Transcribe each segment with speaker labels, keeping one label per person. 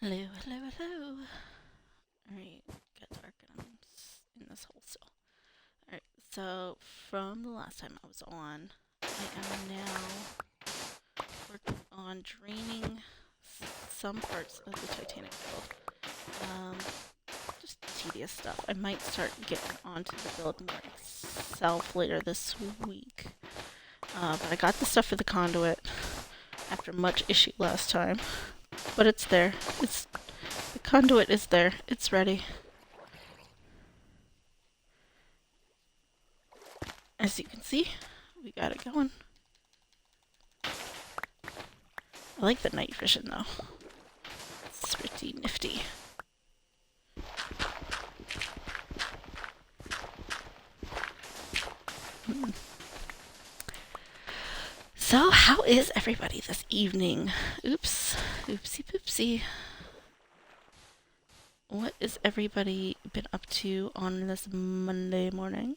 Speaker 1: Hello, hello, hello. Alright, got dark and I'm in this hole still. Alright, so from the last time I was on, I am now working on draining some parts of the Titanic build. Just tedious stuff. I might start getting onto the build more myself later this week. But I got the stuff for the conduit after much issue last time. But it's there. The conduit is there. It's ready. As you can see, we got it going. I like the night vision though. It's pretty nifty. So, how is everybody this evening? Oops. Oopsie poopsie. What has everybody been up to on this Monday morning?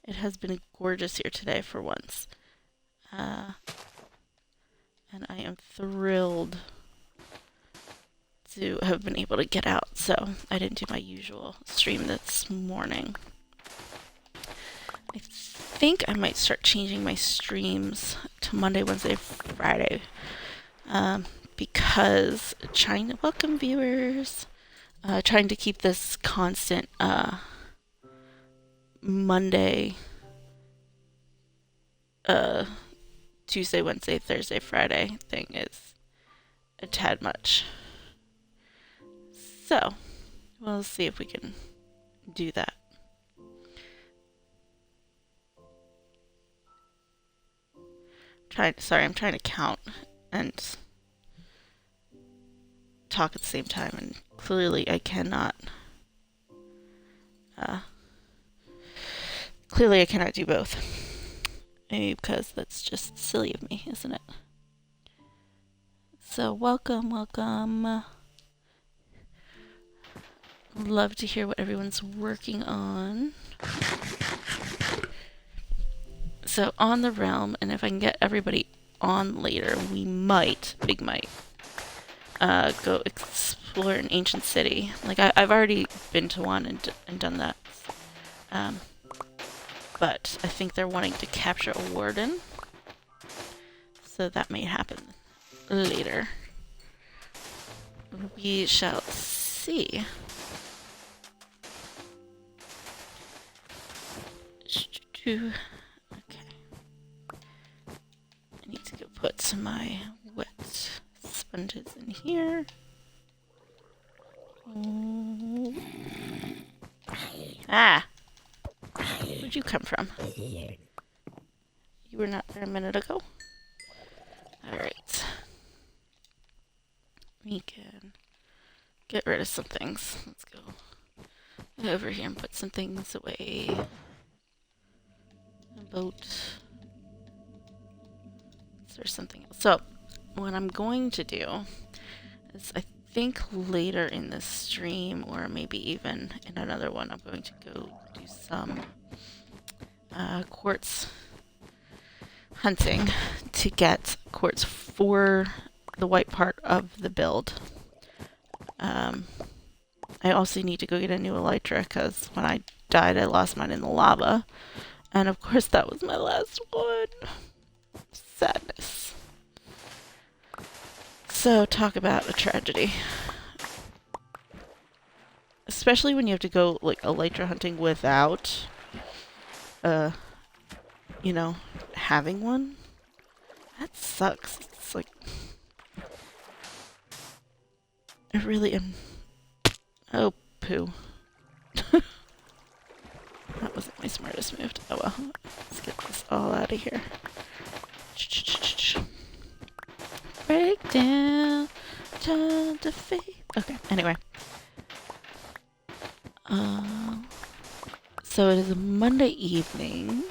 Speaker 1: It has been gorgeous here today for once. And I am thrilled to have been able to get out, so I didn't do my usual stream this morning. I think I might start changing my streams to Monday, Wednesday, Friday, because trying to welcome viewers, trying to keep this constant Monday, Tuesday, Wednesday, Thursday, Friday thing is a tad much. So, we'll see if we can do that. I'm trying to count and talk at the same time, and clearly I cannot. Clearly I cannot do both. Maybe because that's just silly of me, isn't it? So welcome. Love to hear what everyone's working on. So on the realm, and if I can get everybody on later, we might, go explore an ancient city. Like I've already been to one and done that. But I think they're wanting to capture a warden, so that may happen later. We shall see. Okay. I need to go put my wet sponges in here. Ah! Where'd you come from? You were not there a minute ago? Alright. We can get rid of some things. Let's go over here and put some things away. A boat. Is there something else? So, what I'm going to do is I think later in this stream, or maybe even in another one, I'm going to go do some quartz hunting to get quartz for the white part of the build. I also need to go get a new elytra because when I died I lost mine in the lava, and of course that was my last one. Sadness. So talk about a tragedy. Especially when you have to go like elytra hunting without you know, having one. That sucks. It's like I really am. Oh, poo. That wasn't my smartest move. Oh well. Let's get this all out of here. Break down, turn to fate. Okay, anyway. So it is a Monday evening,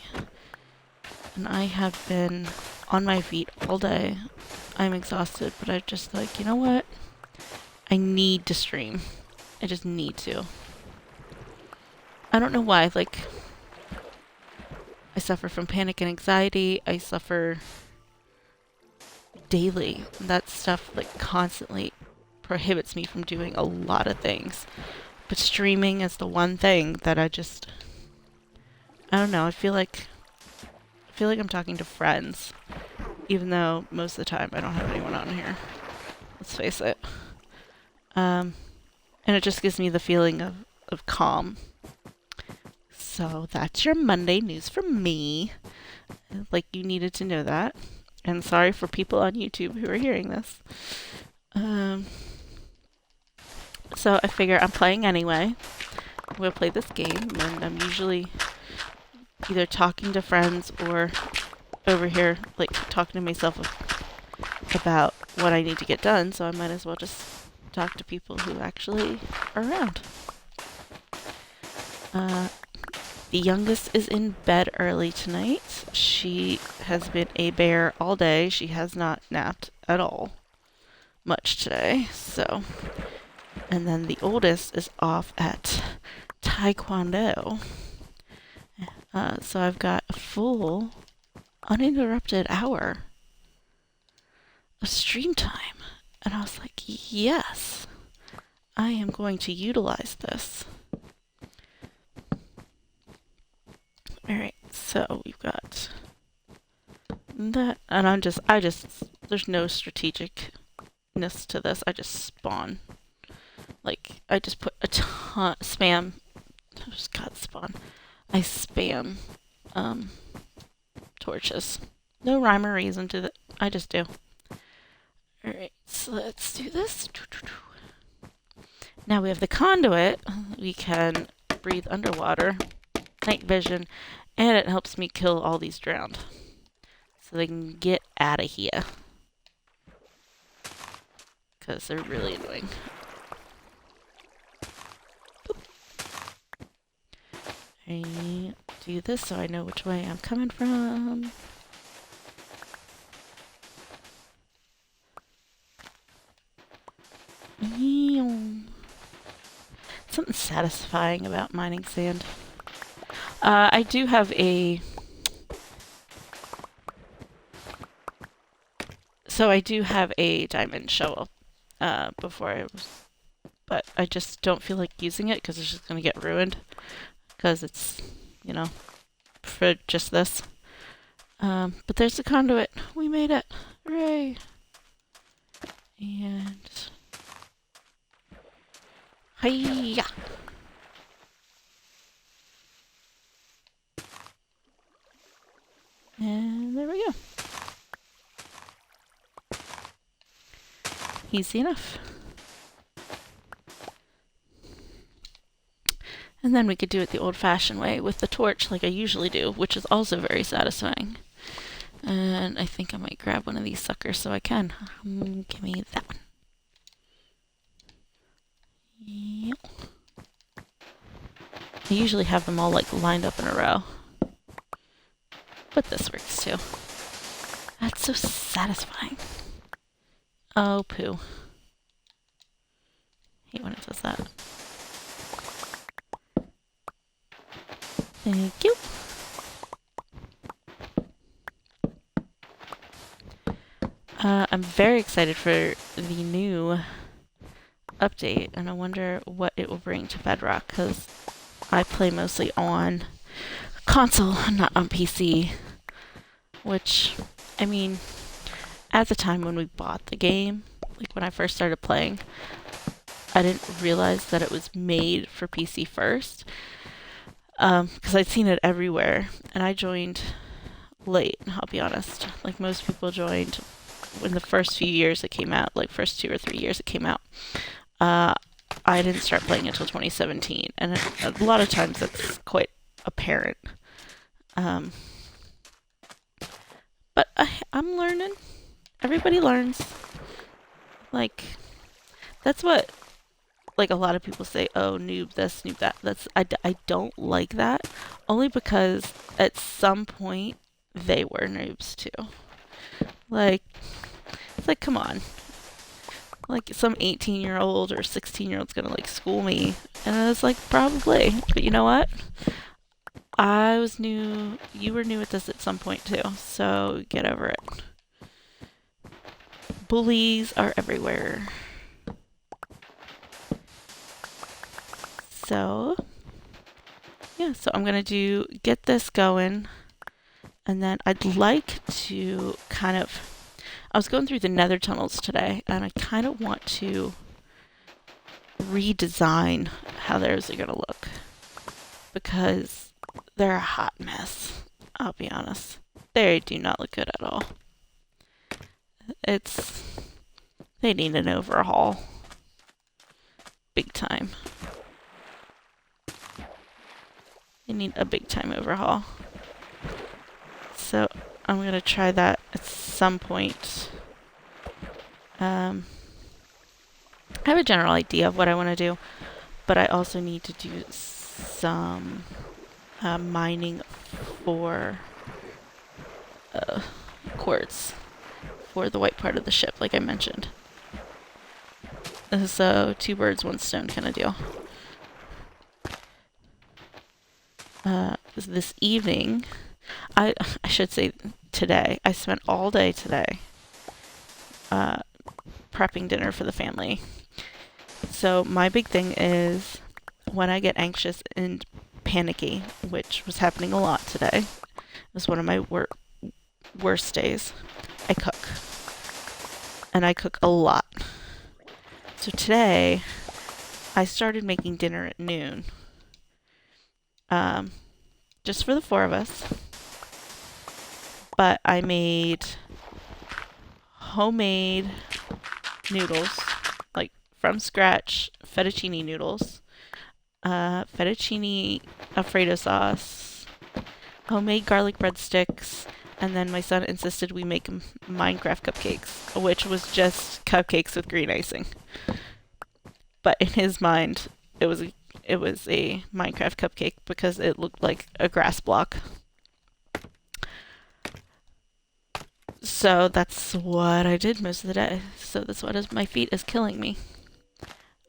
Speaker 1: and I have been on my feet all day. I'm exhausted, but I'm just like, you know what? I need to stream. I just need to. I don't know why, like, I suffer from panic and anxiety. I suffer daily. That stuff, like, constantly prohibits me from doing a lot of things. But streaming is the one thing that I don't know, I feel like I'm talking to friends, even though most of the time I don't have anyone on here. Let's face it. And it just gives me the feeling of calm. So that's your Monday news from me. Like, you needed to know that. And sorry for people on YouTube who are hearing this. So I figure I'm playing anyway. We'll play this game, and I'm usually either talking to friends or over here, like, talking to myself about what I need to get done, so I might as well just talk to people who actually are around. The youngest is in bed early tonight. She has been a bear all day. She has not napped at all much today, so. And then the oldest is off at Taekwondo. So I've got a full, uninterrupted hour of stream time. And I was like, yes, I am going to utilize this. Alright, so we've got that, and I just, there's no strategicness to this. I just spawn. Like, I just put a ton, spam, God, spawn. I spam, torches. No rhyme or reason to that. I just do. Alright, so let's do this. Now we have the conduit. We can breathe underwater. Night vision. And it helps me kill all these drowned. So they can get out of here. Because they're really annoying. I do this so I know which way I'm coming from. Something satisfying about mining sand. I do have a... So I do have a diamond shovel before I was... But I just don't feel like using it because it's just going to get ruined. Because it's, you know, for just this. But there's the conduit. We made it. Hooray! And... Hiya! And there we go. Easy enough. And then we could do it the old-fashioned way with the torch like I usually do, which is also very satisfying. And I think I might grab one of these suckers so I can. Give me that one. Yep. I usually have them all like lined up in a row. But this works too. That's so satisfying. Oh, poo. Hate when it does that. Thank you. I'm very excited for the new update, and I wonder what it will bring to Bedrock, because I play mostly on console, not on PC. Which, I mean, at the time when we bought the game, like when I first started playing, I didn't realize that it was made for PC first. Because I'd seen it everywhere, and I joined late, I'll be honest. Like most people joined in the first few years it came out, like first 2 or 3 years it came out. I didn't start playing until 2017, and a lot of times that's quite apparent. But I'm learning. Everybody learns. Like, that's what, like, a lot of people say, oh, noob this, noob that. I don't like that, only because at some point they were noobs too. Like, it's like, come on. Like, some 18-year-old or 16-year-old's gonna, like, school me. And I was like, probably. But you know what? I was new. You were new at this at some point too, so get over it. Bullies are everywhere. So, yeah, so I'm gonna get this going, and then I'd like to I was going through the Nether tunnels today, and I kind of want to redesign how theirs are gonna look, because they're a hot mess, I'll be honest. They do not look good at all. They need an overhaul. Big time. They need a big time overhaul. So I'm gonna try that at some point. I have a general idea of what I want to do, but I also need to do some mining for quartz for the white part of the ship, like I mentioned. So 2 birds, 1 stone kind of deal. This evening, I should say today, I spent all day today prepping dinner for the family. So my big thing is when I get anxious and panicky, which was happening a lot today, it was one of my worst days, I cook. And I cook a lot. So today, I started making dinner at noon. Just for the 4 of us. But I made homemade noodles, like from scratch, fettuccine noodles, fettuccine Alfredo sauce, homemade garlic breadsticks, and then my son insisted we make Minecraft cupcakes, which was just cupcakes with green icing. But in his mind, it was a Minecraft cupcake because it looked like a grass block. So that's what I did most of the day. So that's what my feet is killing me.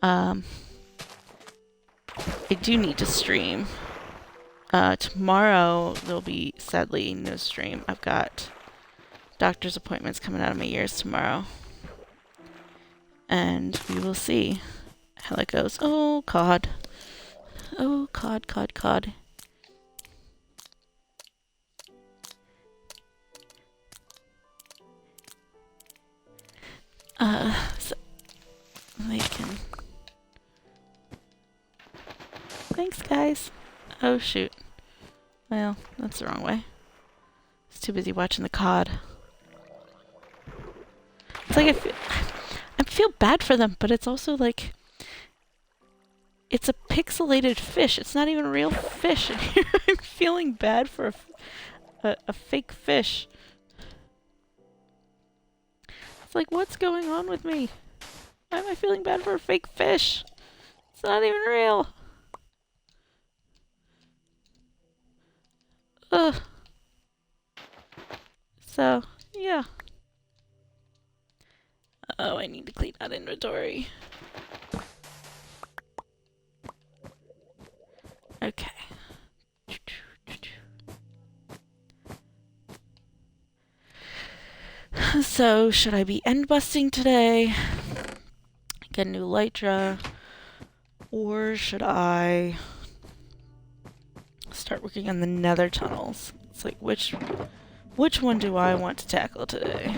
Speaker 1: I do need to stream. Tomorrow there'll be sadly no stream. I've got doctor's appointments coming out of my ears tomorrow. And we will see how that goes. Oh, cod. Oh, cod, cod, cod. So they can... Thanks, guys. Oh, shoot. Well, that's the wrong way. I was too busy watching the cod. It's like I feel bad for them, but it's also like... It's a pixelated fish. It's not even a real fish. And here I'm feeling bad for a fake fish. It's like, what's going on with me? Why am I feeling bad for a fake fish? It's not even real. Ugh. So, yeah. Oh, I need to clean out inventory. Okay. So, should I be end busting today? Get a new Lytra? Or should I start working on the Nether tunnels? It's like, which one do I want to tackle today?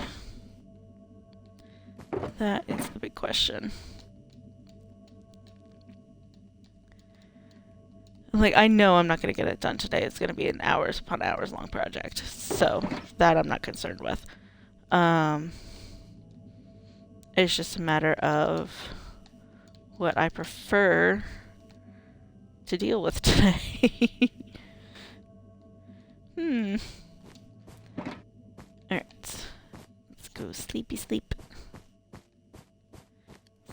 Speaker 1: That is the big question. Like, I know I'm not going to get it done today. It's going to be an hours upon hours long project. So, that I'm not concerned with. It's just a matter of what I prefer to deal with today. Alright. Let's go sleepy sleep.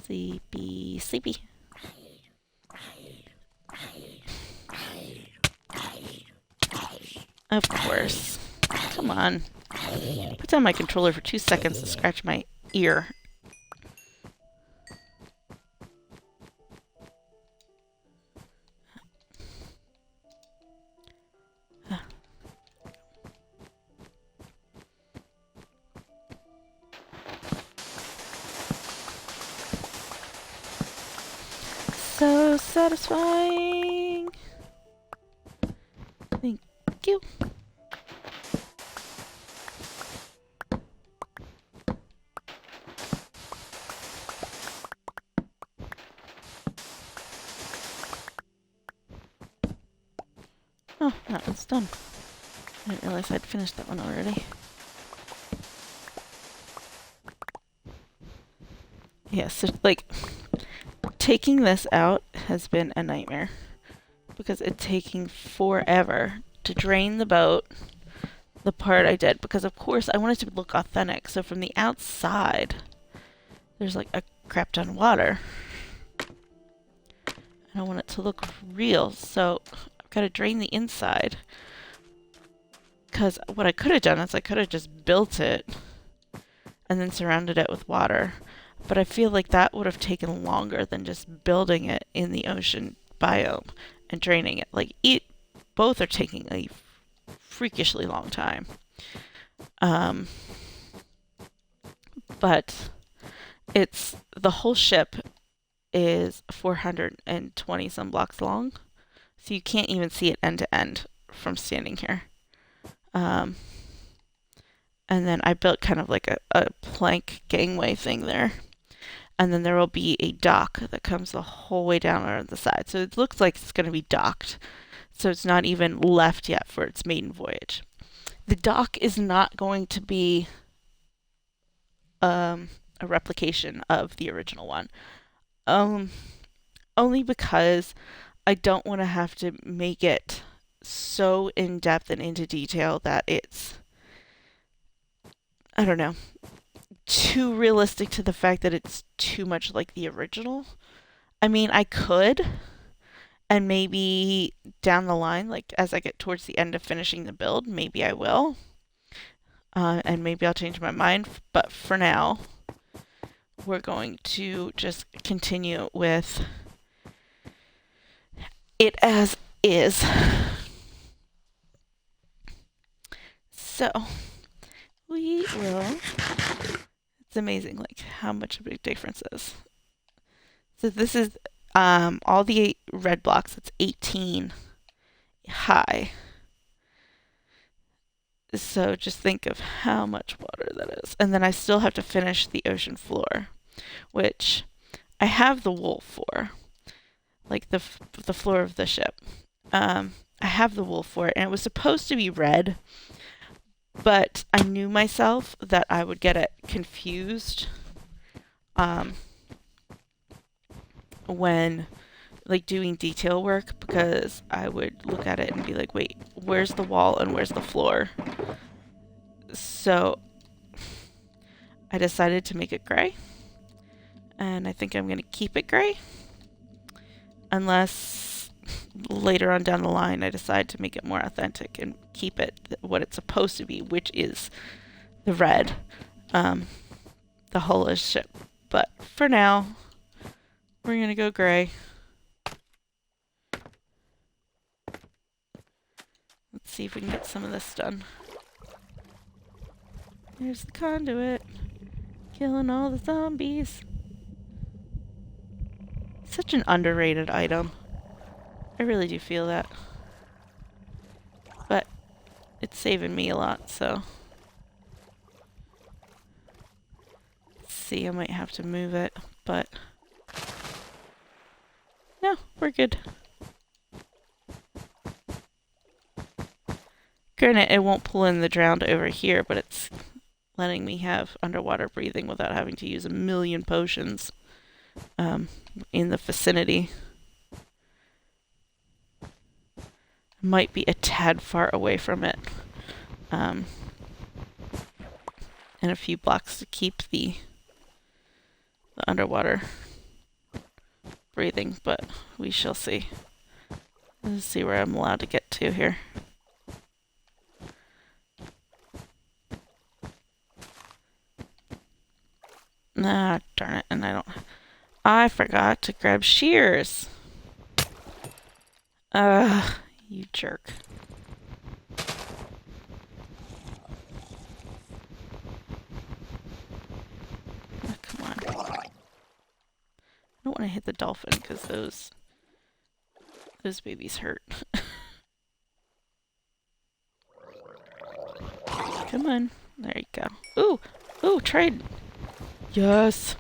Speaker 1: Sleepy sleepy. Of course. Come on. Put down my controller for 2 seconds to scratch my ear. So satisfying. Thank you. Oh, that one's done. I didn't realize I'd finished that one already. Yes, like, taking this out has been a nightmare. Because it's taking forever to drain the boat, the part I did. Because, of course, I want it to look authentic. So from the outside, there's like a crap ton of water. And I want it to look real. So I've got to drain the inside. Because what I could have done is I could have just built it and then surrounded it with water. But I feel like that would have taken longer than just building it in the ocean biome and draining it. Like, both are taking a freakishly long time. But it's, the whole ship is 420 some blocks long. So you can't even see it end to end from standing here. And then I built kind of like a plank gangway thing there. And then there will be a dock that comes the whole way down around the side. So it looks like it's going to be docked. So it's not even left yet for its maiden voyage. The dock is not going to be a replication of the original one. Only because I don't want to have to make it so in depth and into detail that it's, I don't know, too realistic to the fact that it's too much like the original. I mean, I could, and maybe down the line, like as I get towards the end of finishing the build, maybe I will. And maybe I'll change my mind. But for now, we're going to just continue with it as is. So, we will. It's amazing, like, how much a big difference is. So this is all the red blocks. It's 18 high. So just think of how much water that is. And then I still have to finish the ocean floor, which I have the wool for, like the floor of the ship. I have the wool for it, and it was supposed to be red, but I knew myself that I would get it confused when like doing detail work, because I would look at it and be like, wait, where's the wall and where's the floor? So I decided to make it gray, and I think I'm going to keep it gray unless later on down the line I decide to make it more authentic and keep it what it's supposed to be, which is the red, the hull is ship. But for now, we're going to go gray. Let's see if we can get some of this done. There's the conduit, killing all the zombies. Such an underrated item. I really do feel that. But it's saving me a lot, so. Let's see, I might have to move it, but. No, we're good. Granted, it won't pull in the drowned over here, but it's letting me have underwater breathing without having to use a million potions in the vicinity. Might be a tad far away from it. And a few blocks to keep the underwater breathing, but we shall see. Let's see where I'm allowed to get to here. Ah, darn it, and I forgot to grab shears. You jerk. Oh, come on. I don't want to hit the dolphin because those babies hurt. Come on. There you go. Ooh! Ooh, tried. Yes!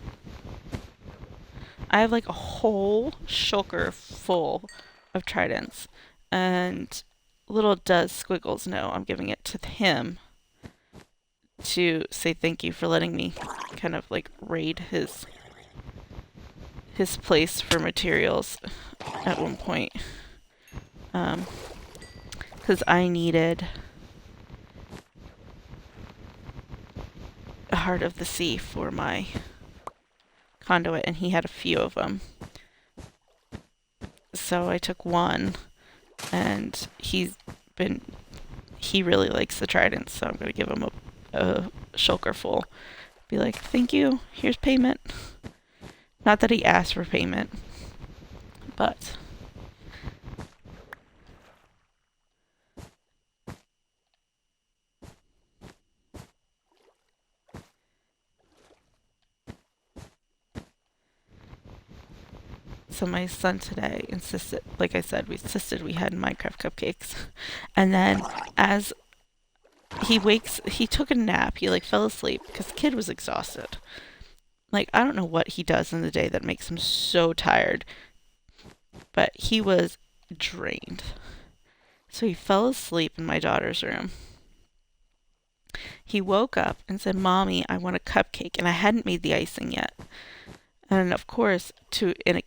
Speaker 1: I have like a whole shulker full of tridents. And little does Squiggles know I'm giving it to him to say thank you for letting me kind of like raid his place for materials at one point. Because I needed a Heart of the Sea for my conduit, and he had a few of them. So I took one, and he really likes the tridents, so I'm going to give him a shulker full. Be like, thank you, here's payment. Not that he asked for payment, but... So my son today insisted, like I said, we had Minecraft cupcakes. And then as he took a nap, he like fell asleep because the kid was exhausted. Like, I don't know what he does in the day that makes him so tired, but he was drained. So he fell asleep in my daughter's room. He woke up and said, Mommy, I want a cupcake. And I hadn't made the icing yet. And of course, in a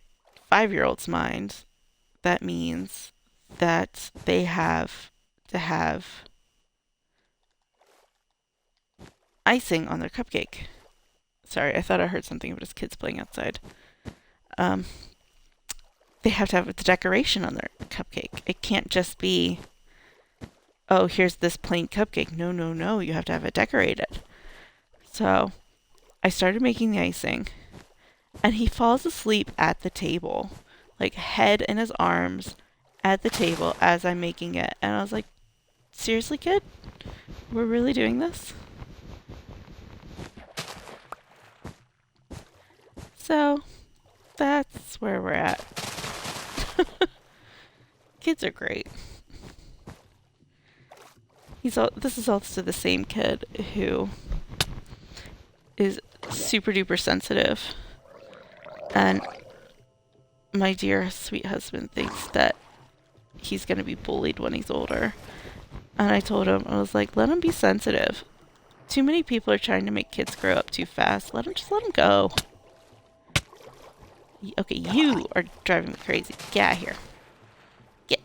Speaker 1: 5-year-old's mind, that means that they have to have icing on their cupcake. Sorry, I thought I heard something about his kids playing outside. They have to have the decoration on their cupcake. It can't just be, oh, here's this plain cupcake. No, no, no, you have to have it decorated. So I started making the icing, and he falls asleep at the table, like head in his arms at the table as I'm making it. And I was like, seriously, kid? We're really doing this? So that's where we're at. Kids are great. This is also the same kid who is super duper sensitive, and my dear sweet husband thinks that he's going to be bullied when he's older. And I told him, I was like, let him be sensitive. Too many people are trying to make kids grow up too fast. Let him go. Okay, you are driving me crazy. Get out of here. Get.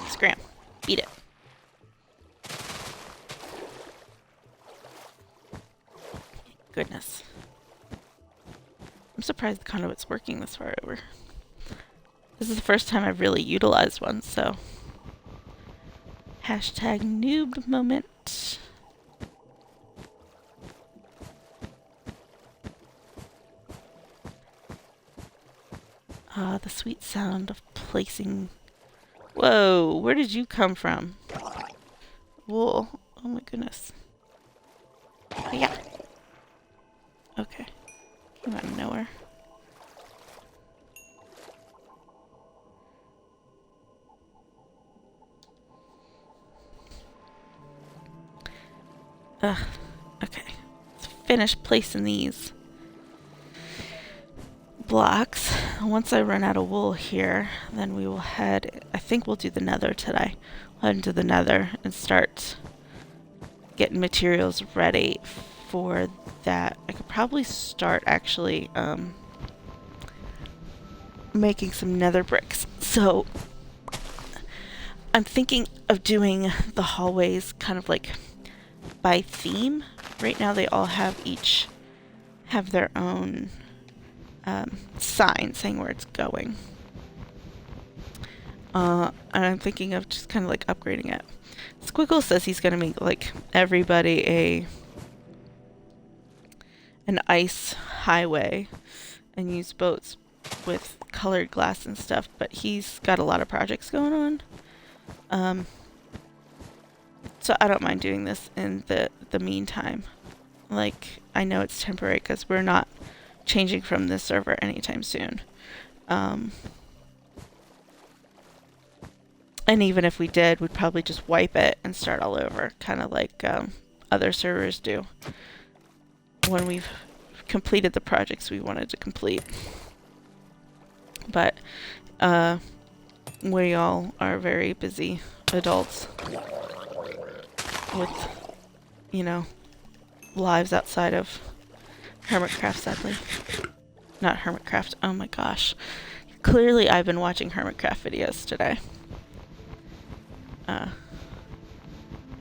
Speaker 1: Scram. Beat it. Goodness. I'm surprised the conduit's working this far over. This is the first time I've really utilized one, so... Hashtag noob moment. Ah, the sweet sound of placing... Whoa, where did you come from? Wool. Oh my goodness. Yeah. Okay. Came out of nowhere. Ugh. Okay. Let's finish placing these blocks. Once I run out of wool here, then we will head... I think we'll do the Nether today. We'll head into the Nether and start getting materials ready for that. I could probably start actually making some Nether bricks. So I'm thinking of doing the hallways kind of like by theme. Right now they all have their own sign saying where it's going. And I'm thinking of just kind of like upgrading it. Squiggle says he's gonna make like everybody an ice highway and use boats with colored glass and stuff, but he's got a lot of projects going on. So I don't mind doing this in the meantime. Like, I know it's temporary because we're not changing from this server anytime soon. And even if we did, we'd probably just wipe it and start all over, kind of like other servers do when we've completed the projects we wanted to complete. But we all are very busy adults with, you know, lives outside of Hermitcraft, sadly. Not Hermitcraft, oh my gosh. Clearly I've been watching Hermitcraft videos today.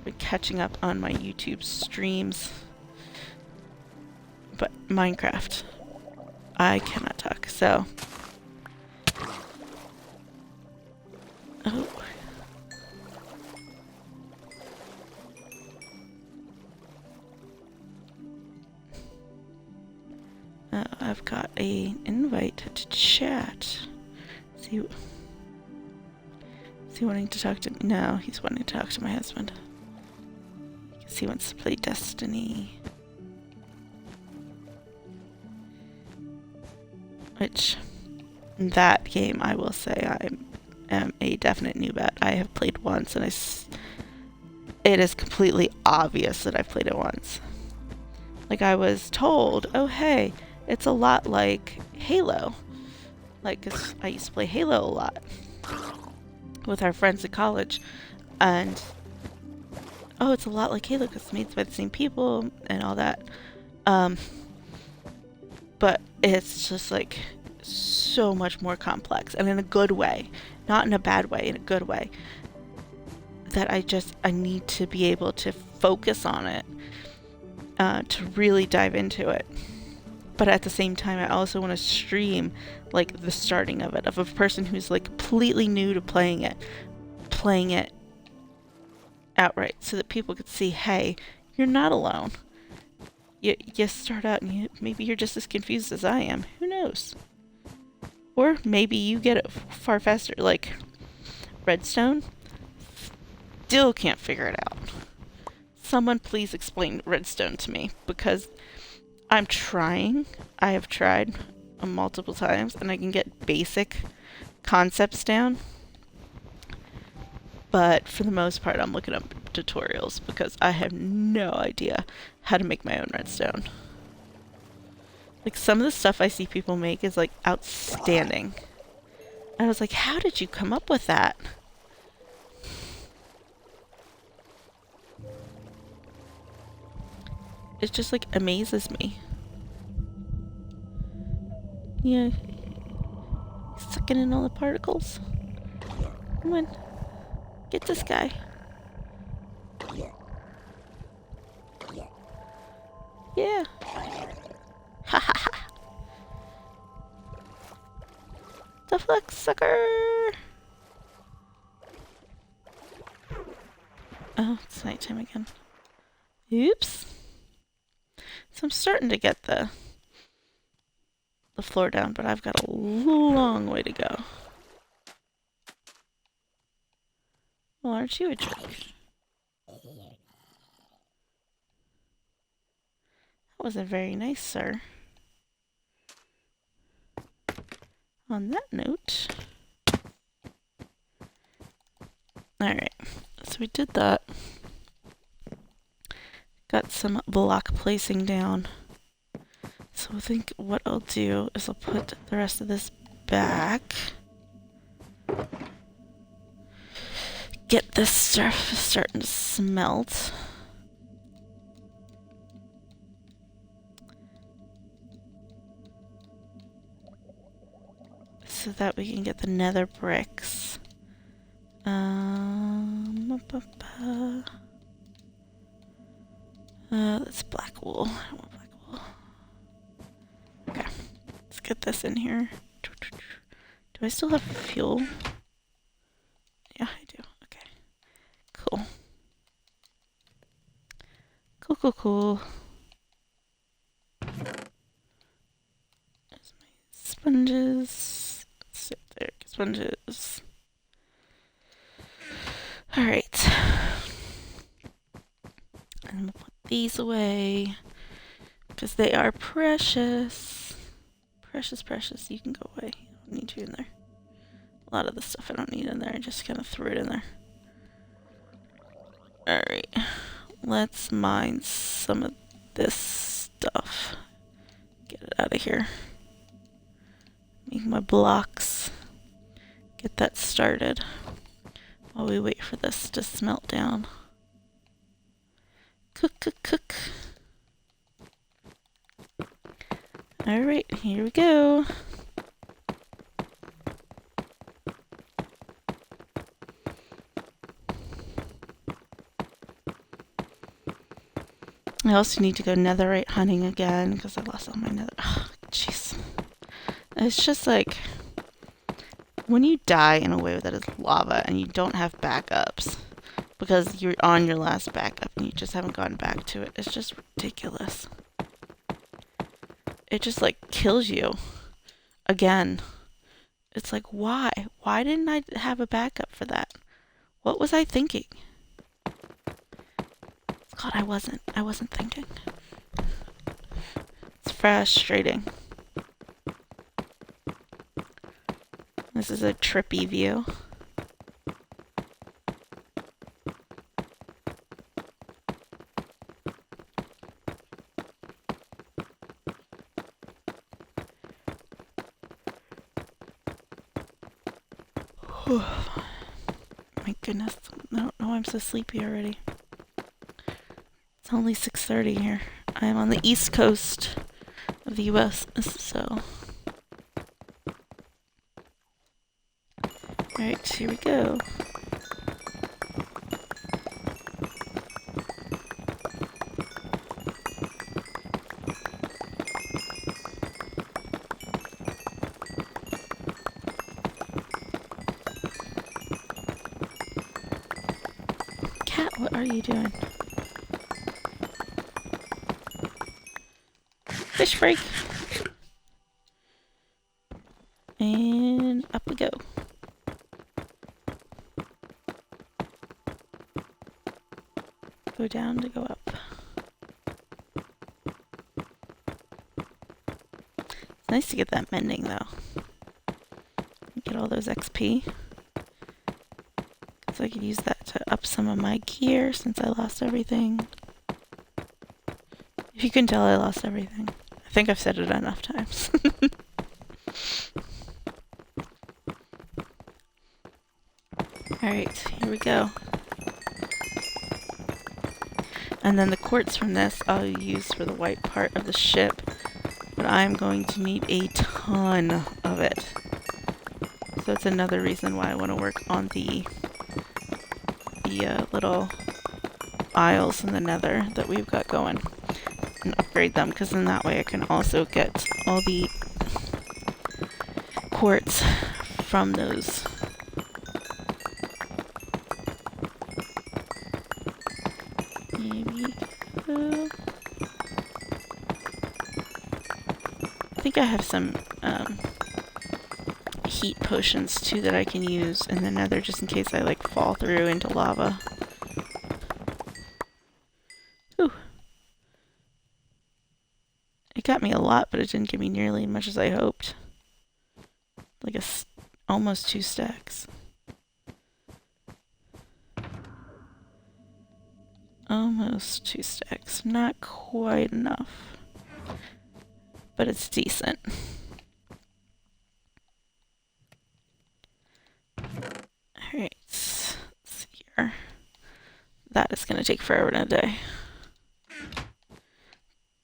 Speaker 1: Been catching up on my YouTube streams. But Minecraft, I cannot talk, so. Oh. I've got an invite to chat. Is he wanting to talk to me? No, he's wanting to talk to my husband. Because he wants to play Destiny. Which, that game, I will say, I am a definite noob at. I have played once, and it is completely obvious that I've played it once. Like, I was told, oh hey, it's a lot like Halo. Like, 'cause I used to play Halo a lot with our friends at college, and oh, it's a lot like Halo because it's made by the same people and all that. But it's just like so much more complex, and in a good way, not in a bad way, in a good way, that I need to be able to focus on it, to really dive into it. But at the same time, I also want to stream like the starting of it, of a person who's like completely new to playing it outright, so that people could see, hey, you're not alone. You start out and maybe you're just as confused as I am. Who knows? Or maybe you get it far faster. Like Redstone, still can't figure it out. Someone please explain Redstone to me, because I'm trying. I have tried multiple times, and I can get basic concepts down. But for the most part, I'm looking up tutorials because I have no idea how to make my own redstone. Like, some of the stuff I see people make is like outstanding. And I was like, how did you come up with that? It just like amazes me. Yeah. Sucking in all the particles. Come on. Get this guy. Yeah. Ha ha ha. The flex sucker. Oh, it's nighttime again. Oops. So I'm starting to get the floor down, but I've got a long way to go. Well, aren't you a jerk? That wasn't very nice, sir. On that note... Alright, so we did that. Got some block placing down. So I think what I'll do is I'll put the rest of this back. Get this stuff starting to smelt. So that we can get the nether bricks. That's black wool. I don't want black wool. Okay, let's get this in here. Do I still have fuel? Yeah, I do. Okay, cool. Cool, cool, cool. There's my sponges. Sit there, sponges. Alright. And we'll put these away because they are precious. Precious, precious, you can go away. I don't need you in there. A lot of the stuff I don't need in there, I just kind of threw it in there. Alright, let's mine some of this stuff. Get it out of here. Make my blocks. Get that started while we wait for this to smelt down. Cook, cook, cook. Alright, here we go. I also need to go netherite hunting again because I lost all my nether. Oh, jeez. It's just like when you die in a way that is lava and you don't have backups because you're on your last backup and you just haven't gone back to it. It's just ridiculous. It just like kills you again. It's like, why? Why didn't I have a backup for that? What was I thinking? God, I wasn't thinking. It's frustrating. This is a trippy view. My goodness, I don't know why I'm so sleepy already. It's only 6:30 here. I am on the east coast of the US, so... Alright, here we go. Cat, what are you doing? Fish break! And up we go. Go down to go up. It's nice to get that mending though. Get all those XP. Because I could use that to up some of my gear since I lost everything. If you can tell, I lost everything. I think I've said it enough times. Alright, here we go. And then the quartz from this I'll use for the white part of the ship. But I'm going to need a ton of it. So it's another reason why I want to work on the little isles in the nether that we've got going. And upgrade them, because in that way I can also get all the quartz from those. Maybe go. I think I have some heat potions too that I can use in the nether just in case I like fall through into lava. Ooh. It got me a lot, but it didn't give me nearly as much as I hoped. Like almost 2 stacks. Almost 2 stacks. Not quite enough. But it's decent. Alright, let's see here. That is going to take forever in a day.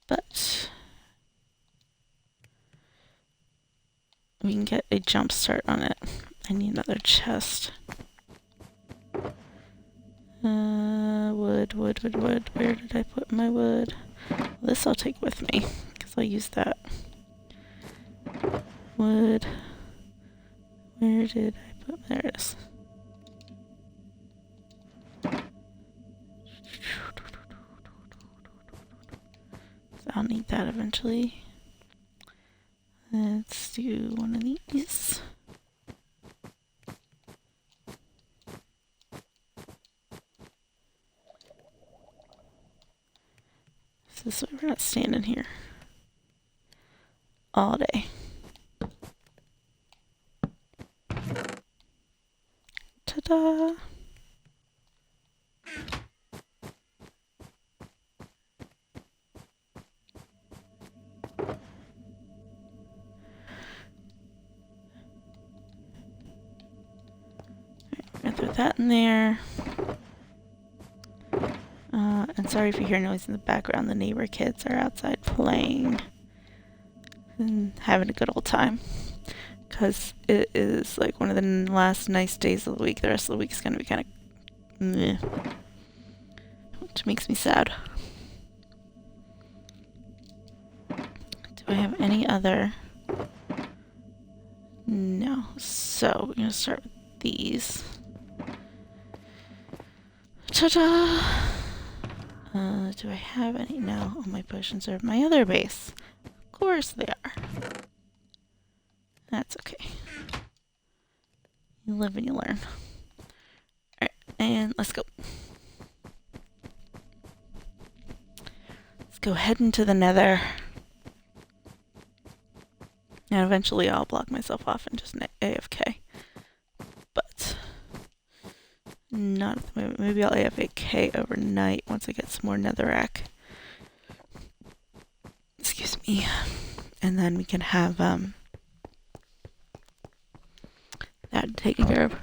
Speaker 1: But we can get a jump start on it. I need another chest. Wood. Where did I put my wood? This I'll take with me, because I'll use that. Wood. Where did I put? There it is. So I'll need that eventually. Let's do one of these. So this way we're not standing here all day. Ta-da! I'm gonna throw that in there. And sorry if you hear noise in the background. The neighbor kids are outside playing and having a good old time. Because it is like one of the last nice days of the week. The rest of the week is going to be kind of meh, which makes me sad. Do I have any other? No. So we're going to start with these. Ta-da! Do I have any? No. All my potions are at my other base. Of course they are. That's okay. You live and you learn. Alright, and let's go. Let's go head into the Nether. And eventually I'll block myself off and just AFK. But not at the moment. Maybe I'll AFK overnight once I get some more netherrack. Excuse me. And then we can have that taken care of.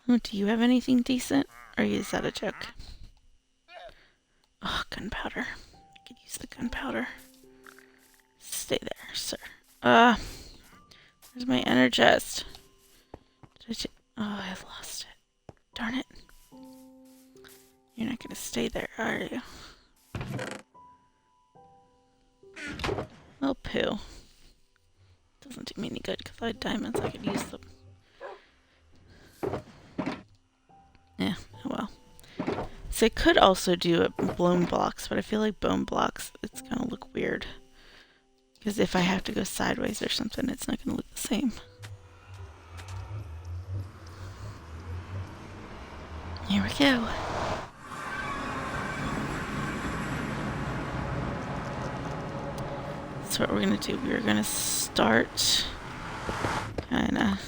Speaker 1: Oh, do you have anything decent? Or is that a joke? Oh, gunpowder. I could use the gunpowder. Stay there, sir. Where's my ender chest? Oh, I lost it. Darn it. You're not gonna stay there, are you? Oh, poo. Doesn't do me any good because I had diamonds. I could use them. Yeah, oh well. So I could also do it bone blocks, but I feel like bone blocks, it's gonna look weird. Because if I have to go sideways or something, it's not gonna look the same. Here we go. So what we're gonna do, we're gonna start kinda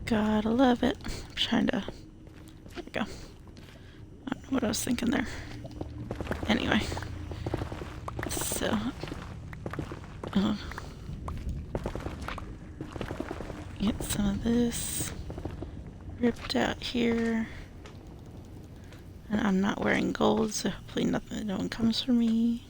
Speaker 1: gotta love it. I'm trying to, there we go. I don't know what I was thinking there. Anyway. So, get some of this ripped out here. And I'm not wearing gold, so hopefully no one comes for me.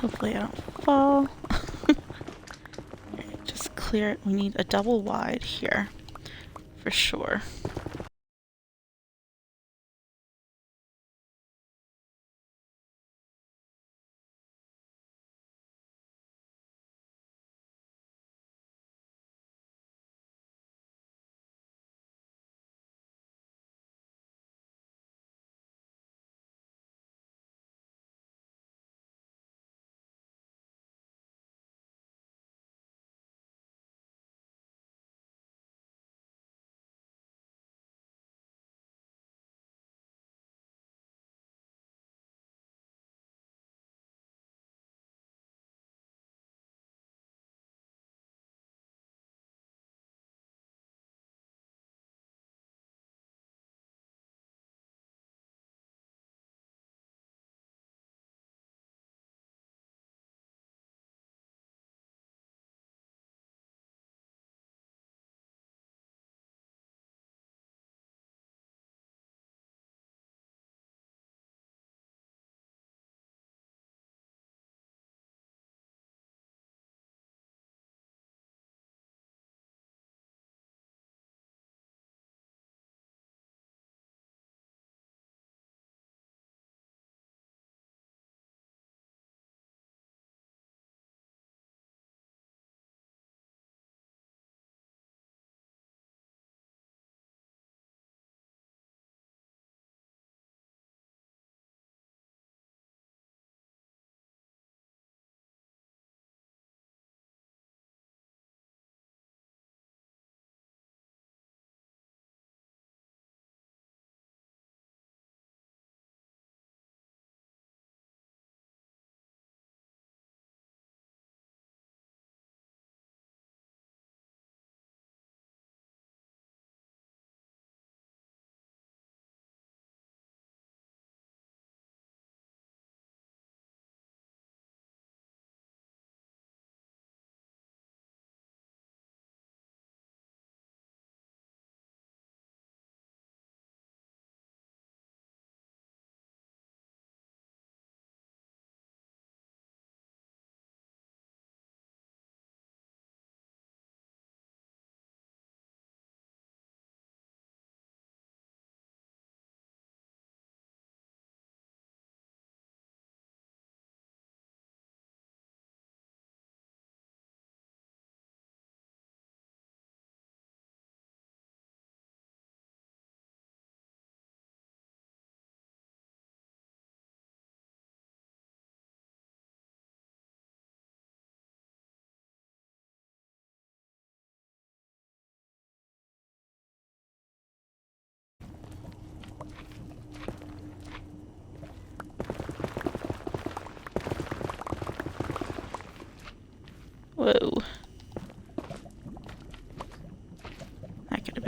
Speaker 1: Hopefully I don't fall. Just clear it. We need a double wide here for sure.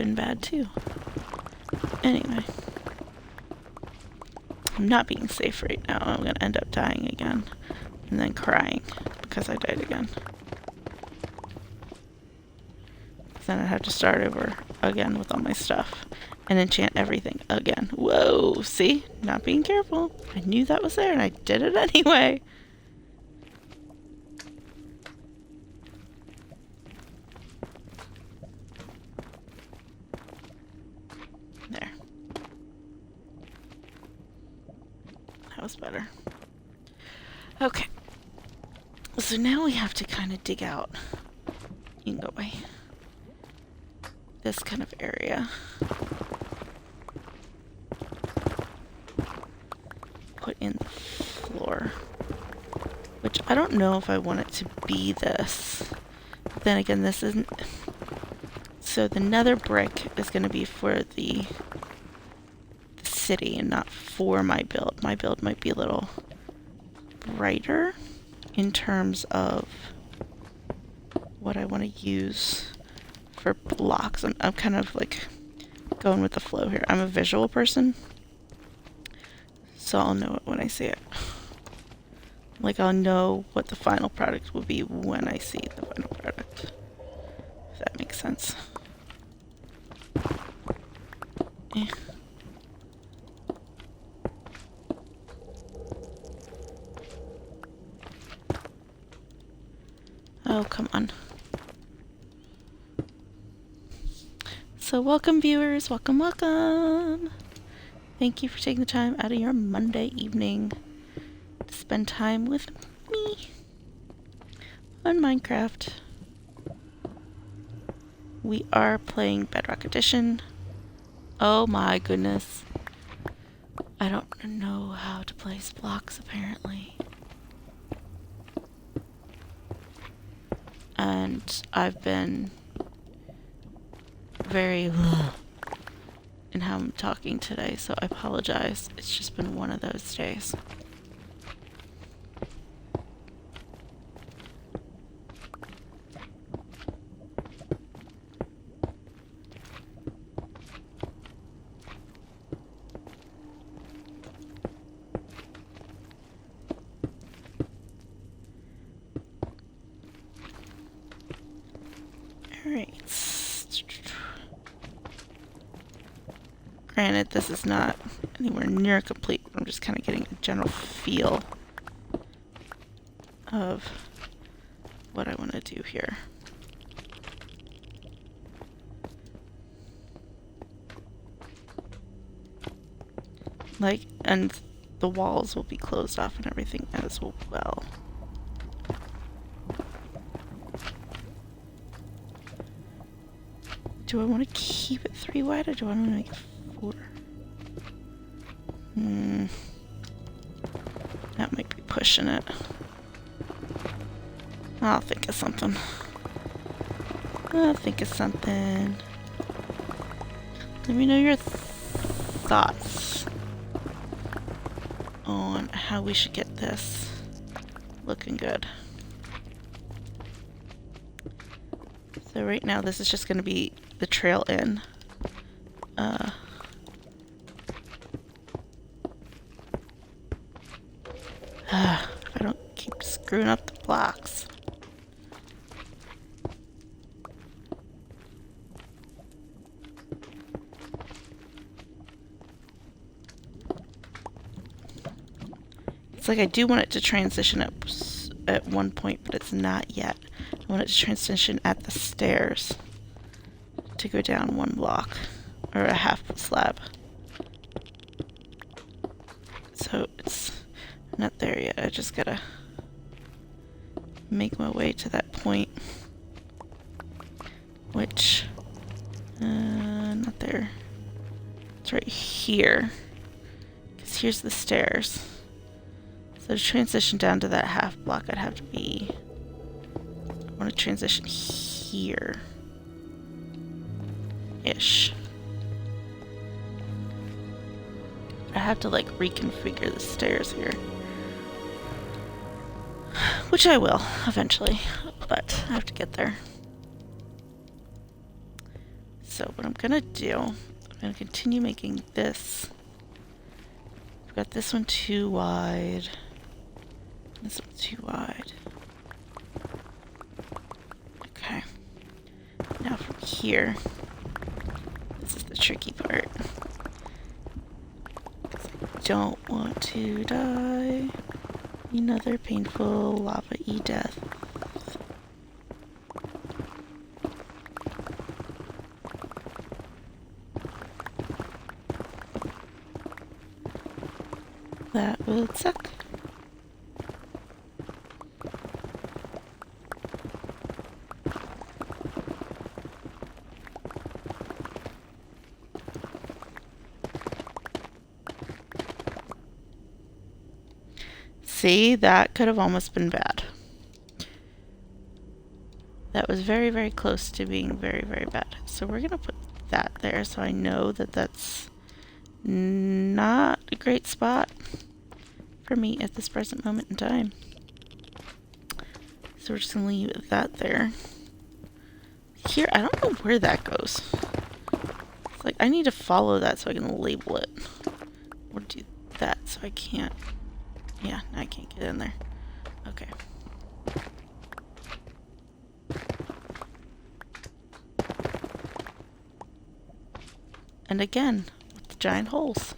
Speaker 1: been bad too. Anyway. I'm not being safe right now. I'm gonna end up dying again. And then crying because I died again. Then I'd have to start over again with all my stuff. And enchant everything again. Whoa, see? Not being careful. I knew that was there and I did it anyway. There. That was better. Okay. So now we have to kind of dig out. You can go away. This kind of area. Put in the floor. Which I don't know if I want it to be this. But then again, this isn't... So the nether brick is going to be for the city and not for my build. My build might be a little brighter in terms of what I want to use for blocks. I'm kind of like going with the flow here. I'm a visual person, so I'll know it when I see it. Like I'll know what the final product will be when I see the final product. If that makes sense. Eh. Oh, come on. So welcome viewers, welcome, welcome. Thank you for taking the time out of your Monday evening to spend time with me on Minecraft. We are playing Bedrock Edition. Oh my goodness. I don't know how to place blocks apparently. And I've been very in how I'm talking today, so I apologize. It's just been one of those days. Alright. Granted, this is not anywhere near complete. I'm just kind of getting a general feel of what I want to do here. Like, and the walls will be closed off and everything as well. Do I want to keep it 3 wide or do I want to make it 4? That might be pushing it. I'll think of something. Let me know your thoughts on how we should get this looking good. So right now this is just going to be the trail in. If I don't keep screwing up the blocks. It's like I do want it to transition up at one point, but it's not yet. I want it to transition at the stairs to go down 1 block or a half slab. So it's not there yet. I just gotta make my way to that point, which not there. It's right here, because here's the stairs. So to transition down to that half block, I'd have to be, I want to transition here ish. I have to like reconfigure the stairs here, which I will eventually, but I have to get there. So what I'm gonna do, I'm gonna continue making this. I've got this one too wide. This one too wide. Okay. Now from here, this is the tricky part. I don't want to die another painful lava-y death. That would suck. See, that could have almost been bad. That was very, very close to being very, very bad. So we're going to put that there so I know that that's not a great spot for me at this present moment in time. So we're just going to leave that there. Here, I don't know where that goes. It's like I need to follow that so I can label it. Or do that so I can't. Yeah, now I can't get in there. Okay. And again, with the giant holes.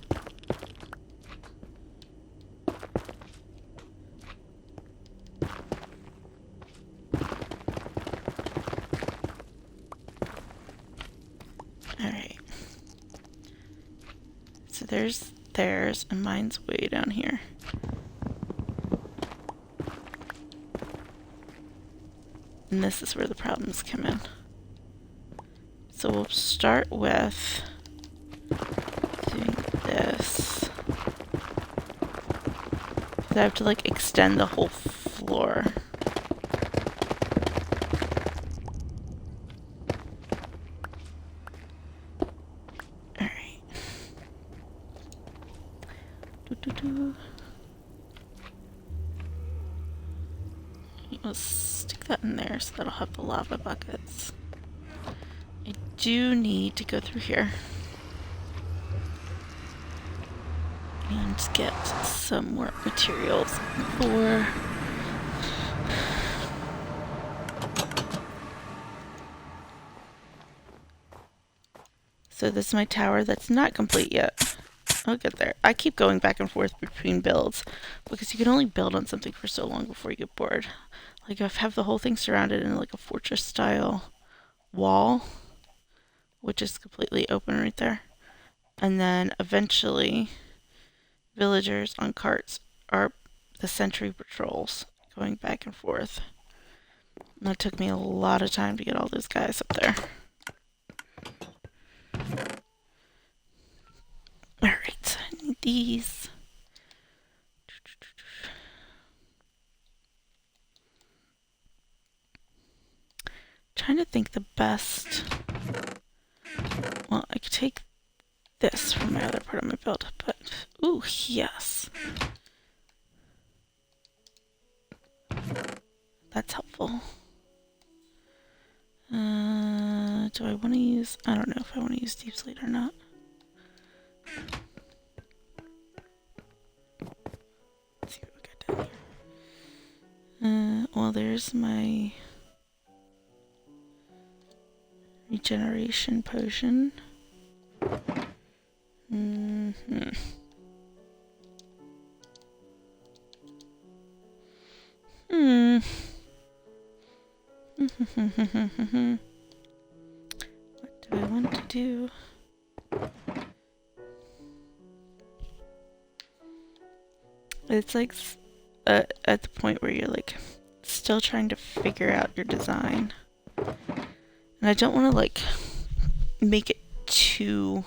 Speaker 1: Alright. So there's theirs, and mine's way down here. And this is where the problems come in. So we'll start with doing this. Because I have to like extend the whole floor. Alright. Let's stick that in there so that'll have the lava buckets. I do need to go through here and get some more materials for so this is my tower that's not complete yet. I'll get there. I keep going back and forth between builds because you can only build on something for so long before you get bored. Like if I have the whole thing surrounded in like a fortress style wall, which is completely open right there. And then eventually villagers on carts are the sentry patrols going back and forth. And that took me a lot of time to get all those guys up there. Alright, I need these. Trying to think the best. Well, I could take this from my other part of my build, but ooh, yes. That's helpful. Do I want to use, I don't know if I want to use deep slate or not. Let's see what we got down here. Well, there's my regeneration potion. What do I want to do? It's like at the point where you're like still trying to figure out your design. And I don't want to like make it too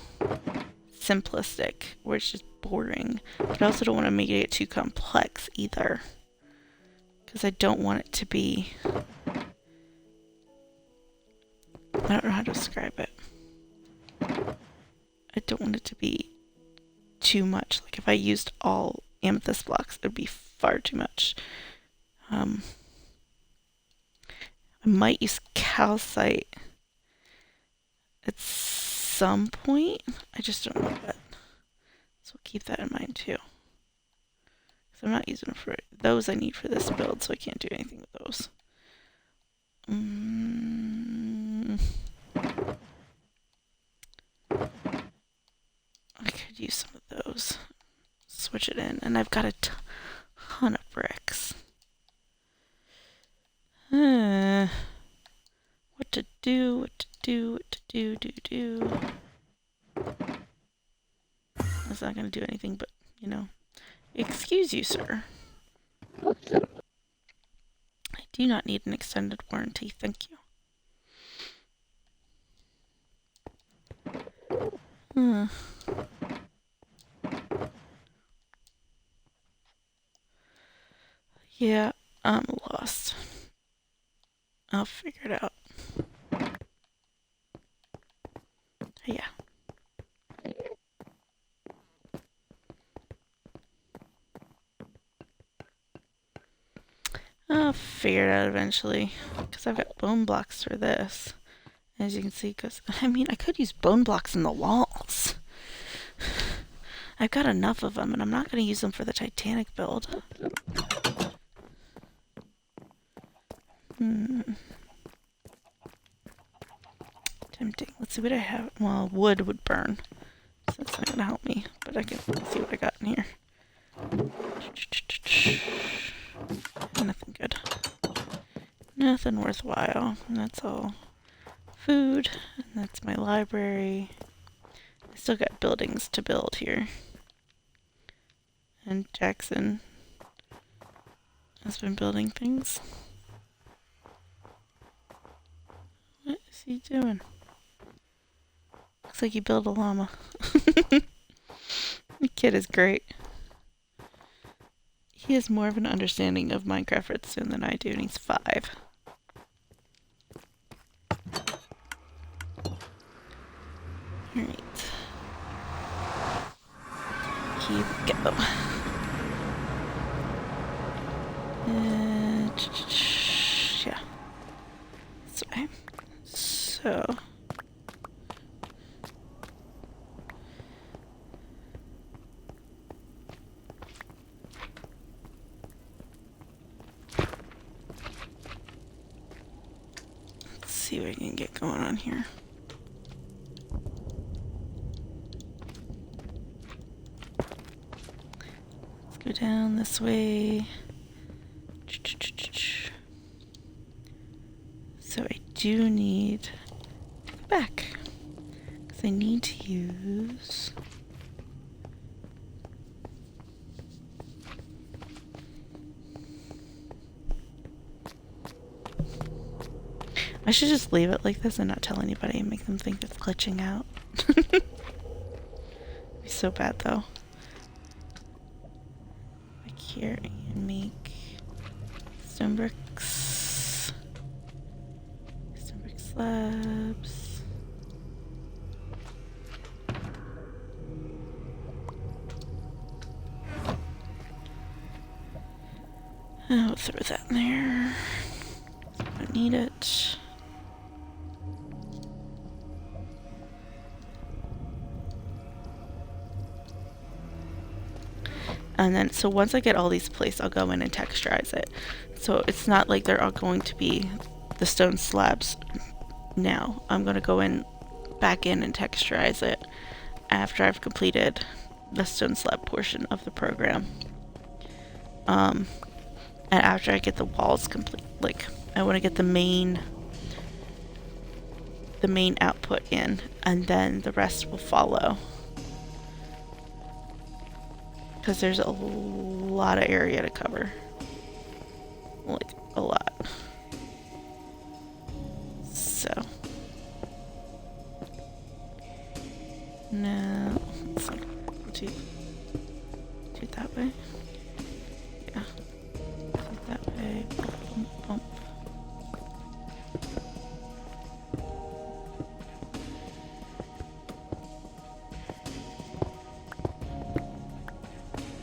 Speaker 1: simplistic where it's just boring. But I also don't want to make it too complex either. Because I don't want it to be... I don't know how to describe it. I don't want it to be too much. Like if I used all amethyst blocks, it would be far too much. I might use calcite at some point. I just don't know what. So keep that in mind too. Because I'm not using them for those I need for this build, so I can't do anything with those. I could use some of those. Switch it in, and I've got a ton of bricks. What to do, what to do, what to do. That's not going to do anything but, you know. Excuse you, sir. I do not need an extended warranty, thank you. Yeah, I'm lost. I'll figure it out. Yeah. I'll figure it out eventually. Because I've got bone blocks for this. As you can see, because, I mean, I could use bone blocks in the walls. I've got enough of them, and I'm not going to use them for the Titanic build. Tempting. Let's see what I have. Well, wood would burn. So that's not going to help me. But I can see what I got in here. Nothing good. Nothing worthwhile. And that's all. Food. And that's my library. I still got buildings to build here. And Jackson has been building things. What is he doing? Looks like he built a llama. The kid is great. He has more of an understanding of Minecraft Redstone than I do, and he's 5. Alright. Here we go. Yeah. This way. So. Let's see what we can get going on here. Let's go down this way. So I do need to go back because I need to use I should just leave it like this and not tell anybody and make them think it's glitching out. It'd be so bad though. Back here and make stone bricks. Stone brick slabs. I'll throw that in there. I don't need it. And then, so once I get all these placed, I'll go in and texturize it. So it's not like they're all going to be the stone slabs now. I'm going to go in, back in and texturize it after I've completed the stone slab portion of the program. And after I get the walls complete, like I want to get the main output in, and then the rest will follow. Because there's a lot of area to cover. Like, a lot. So. Now, let's do it that way. Yeah. Do it that way. Bump, bump.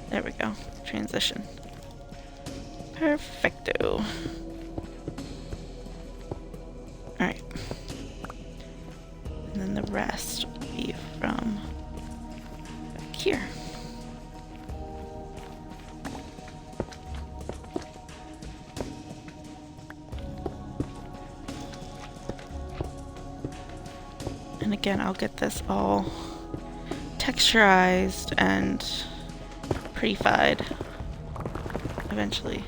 Speaker 1: There we go. Transition. Perfecto. Alright. And then rest would be from back here. And again, I'll get this all texturized and prettified eventually,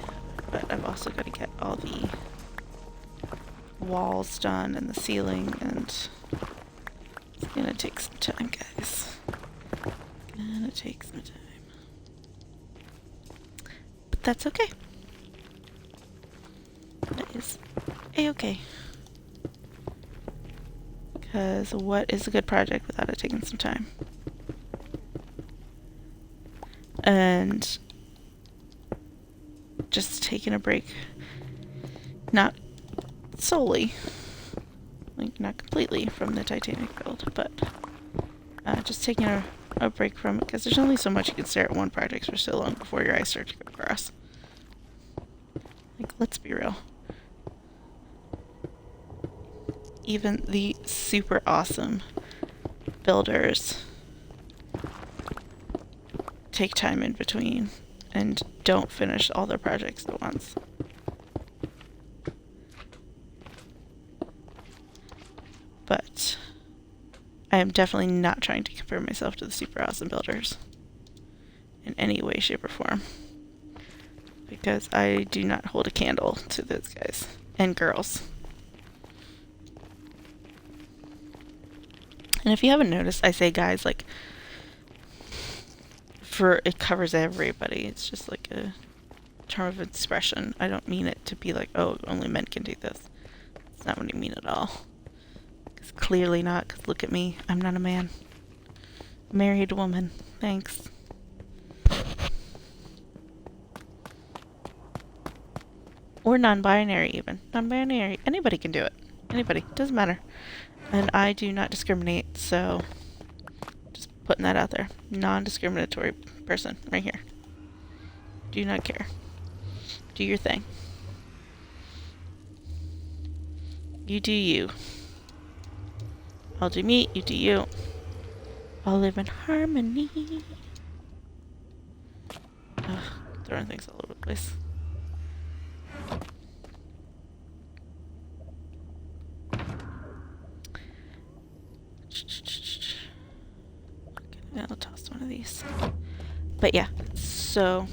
Speaker 1: but I've also got to get all the walls done and the ceiling, and it's gonna take some time, guys. Gonna take some time. But that's okay. That is a-okay. Because what is a good project without it taking some time? And just taking a break, not solely, like not completely from the Titanic build, but just taking a break from it, because there's only so much you can stare at one project for so long before your eyes start to go across. Like, let's be real. Even the super awesome builders take time in between and don't finish all their projects at once. But I am definitely not trying to compare myself to the super awesome builders in any way, shape, or form, because I do not hold a candle to those guys and girls. And if you haven't noticed, I say guys like it covers everybody. It's just like a term of expression. I don't mean it to be like, oh, only men can do this. That's not what I mean at all. Because clearly not, because look at me. I'm not a man. Married woman. Thanks. Or non-binary even. Non-binary. Anybody can do it. Anybody. Doesn't matter. And I do not discriminate, so just putting that out there. Non-discriminatory person right here. Do not care. Do your thing. You do you. I'll do me, you do you. I'll live in harmony. Ugh, throwing things all over the place. Okay, I'll toss one of these. But yeah, so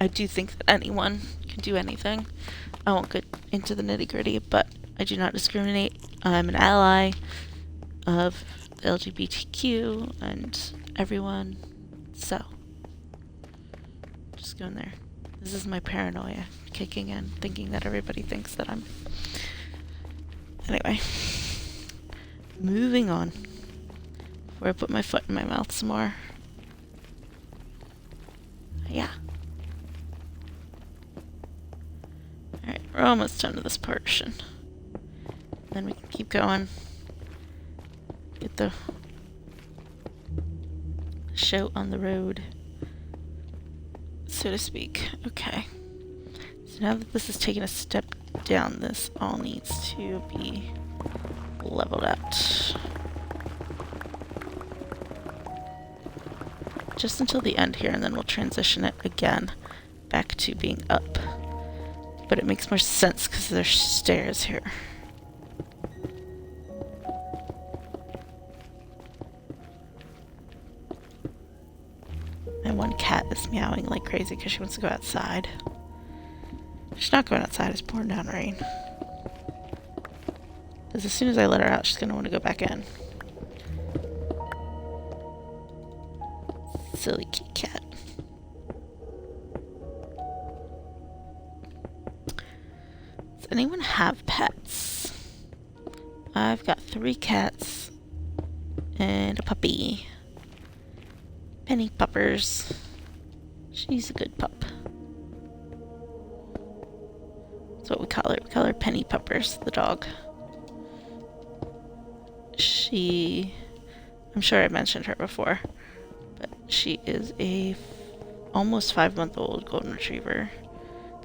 Speaker 1: I do think that anyone can do anything. I won't get into the nitty-gritty, but I do not discriminate. I'm an ally of the LGBTQ and everyone. So, just going there. This is my paranoia kicking in, thinking that everybody thinks that I'm... Anyway. Moving on. Before I put my foot in my mouth some more. Yeah. Alright, we're almost done to this portion. Then we can keep going. Get the show on the road, so to speak. Okay. So now that this is taking a step down, this all needs to be leveled out. Just until the end here, and then we'll transition it again back to being up. But it makes more sense because there's stairs here. And one cat is meowing like crazy because she wants to go outside. She's not going outside, it's pouring down rain. Because as soon as I let her out, she's going to want to go back in. Silly kitty cat. Does anyone have pets? I've got 3 cats and a puppy. Penny puppers. She's a good pup. That's what we call her. We call her Penny Puppers, the dog. I'm sure I mentioned her before, but she is a almost 5-month-old golden retriever.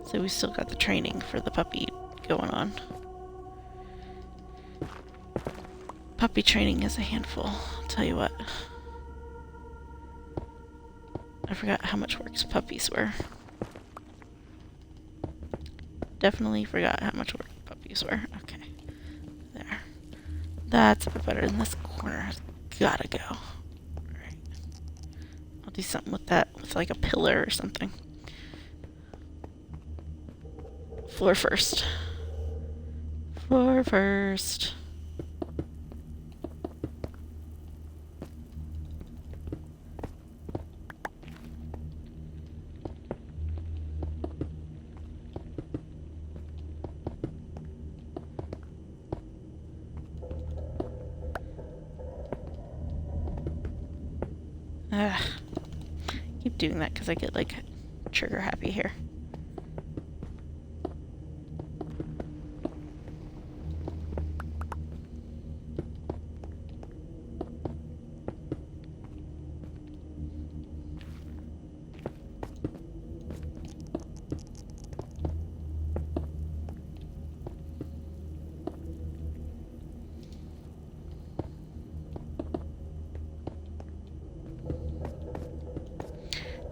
Speaker 1: So we still got the training for the puppy going on. Puppy training is a handful, I'll tell you what. I forgot how much work puppies were. Definitely forgot how much work puppies were. Okay. There. That's a bit better than this corner. Has gotta go. Alright. I'll do something with that, with like a pillar or something. Floor first. Floor first. Keep doing that because I get like trigger happy here.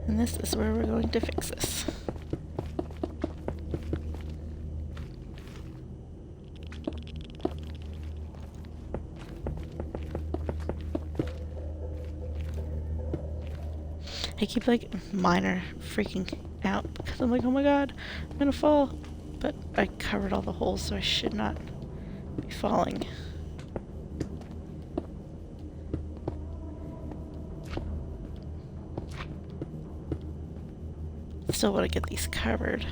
Speaker 1: And this is where we're going to fix this. I keep like mine freaking out because I'm like, oh my god, I'm gonna fall. But I covered all the holes, so I should not be falling. Still want to get these covered.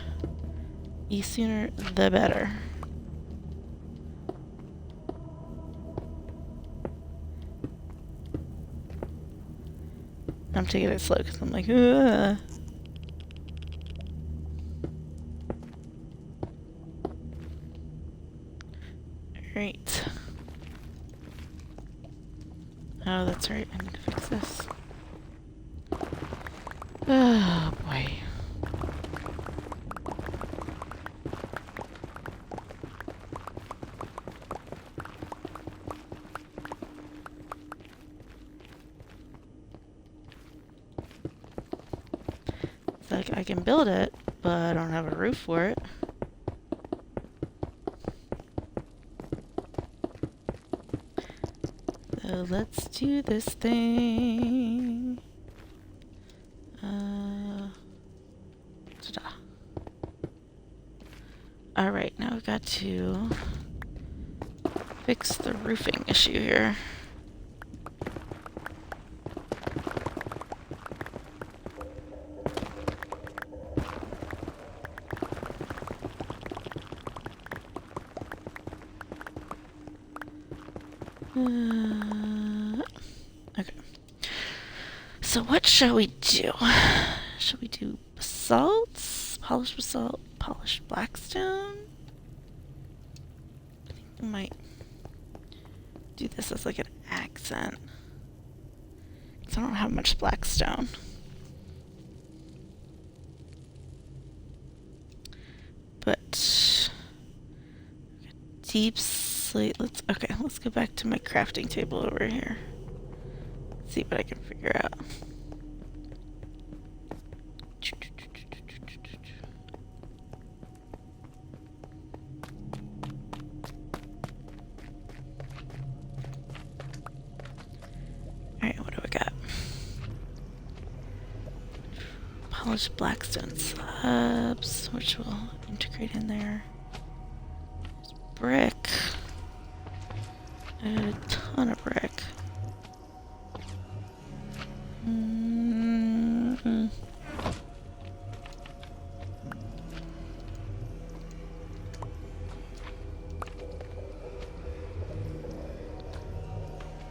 Speaker 1: The sooner, the better. I'm taking it slow because I'm like, ugh. Alright. Oh, that's right. I need to fix this. Oh, boy. Like, I can build it, but I don't have a roof for it. So let's do this thing. Ta-da. Alright, now we've got to fix the roofing issue here. Okay. So what shall we do? Shall we do basalts? Polished basalt? Polished blackstone? I think we might do this as like an accent. Because I don't have much blackstone. But deep slate. Let's go back to my crafting table over here. See what I can figure out. Alright, what do I got? Polished blackstone slabs, which will integrate in there. There's brick. A ton of brick.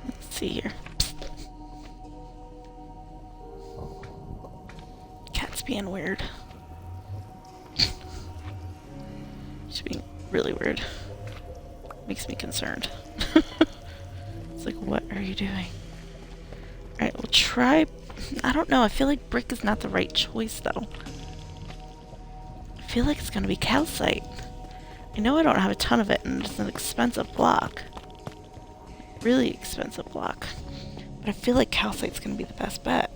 Speaker 1: Let's see here. Cat's being weird. She's being really weird. Makes me concerned. It's like, what are you doing? Alright, we'll try. I don't know. I feel like brick is not the right choice, though. I feel like it's going to be calcite. I know I don't have a ton of it, and it's an expensive block. really expensive block. But I feel like calcite's gonna be the best bet.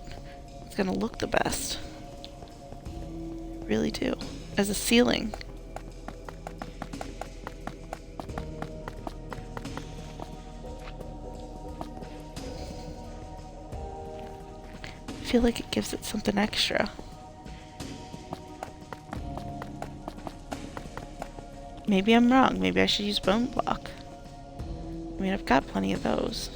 Speaker 1: It's gonna look the best. I really do. As a ceiling. I feel like it gives it something extra. Maybe I'm wrong. Maybe I should use bone block. I mean, I've got plenty of those.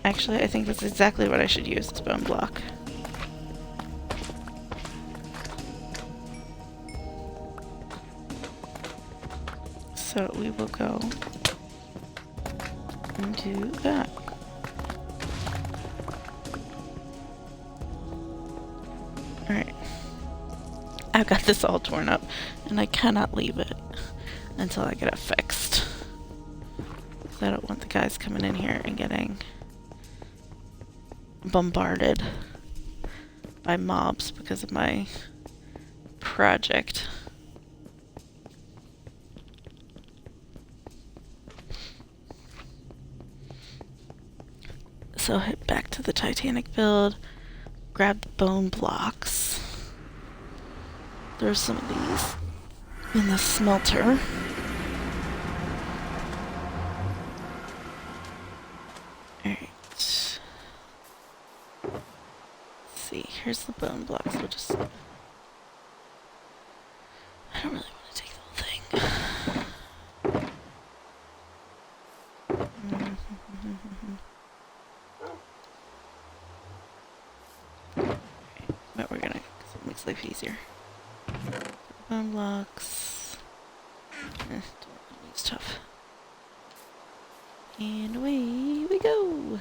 Speaker 1: Actually, I think that's exactly what I should use, is bone block. So we will go and do that. Alright. I've got this all torn up, and I cannot leave it until I get it fixed. I don't want the guys coming in here and getting bombarded by mobs because of my project. So head back to the Titanic build, grab the bone blocks. There's some of these in the smelter. Here's the bone blocks. We'll just... I don't really want to take the whole thing. But we're gonna, because it makes life easier. Bone blocks. Don't want these tough. And away we go!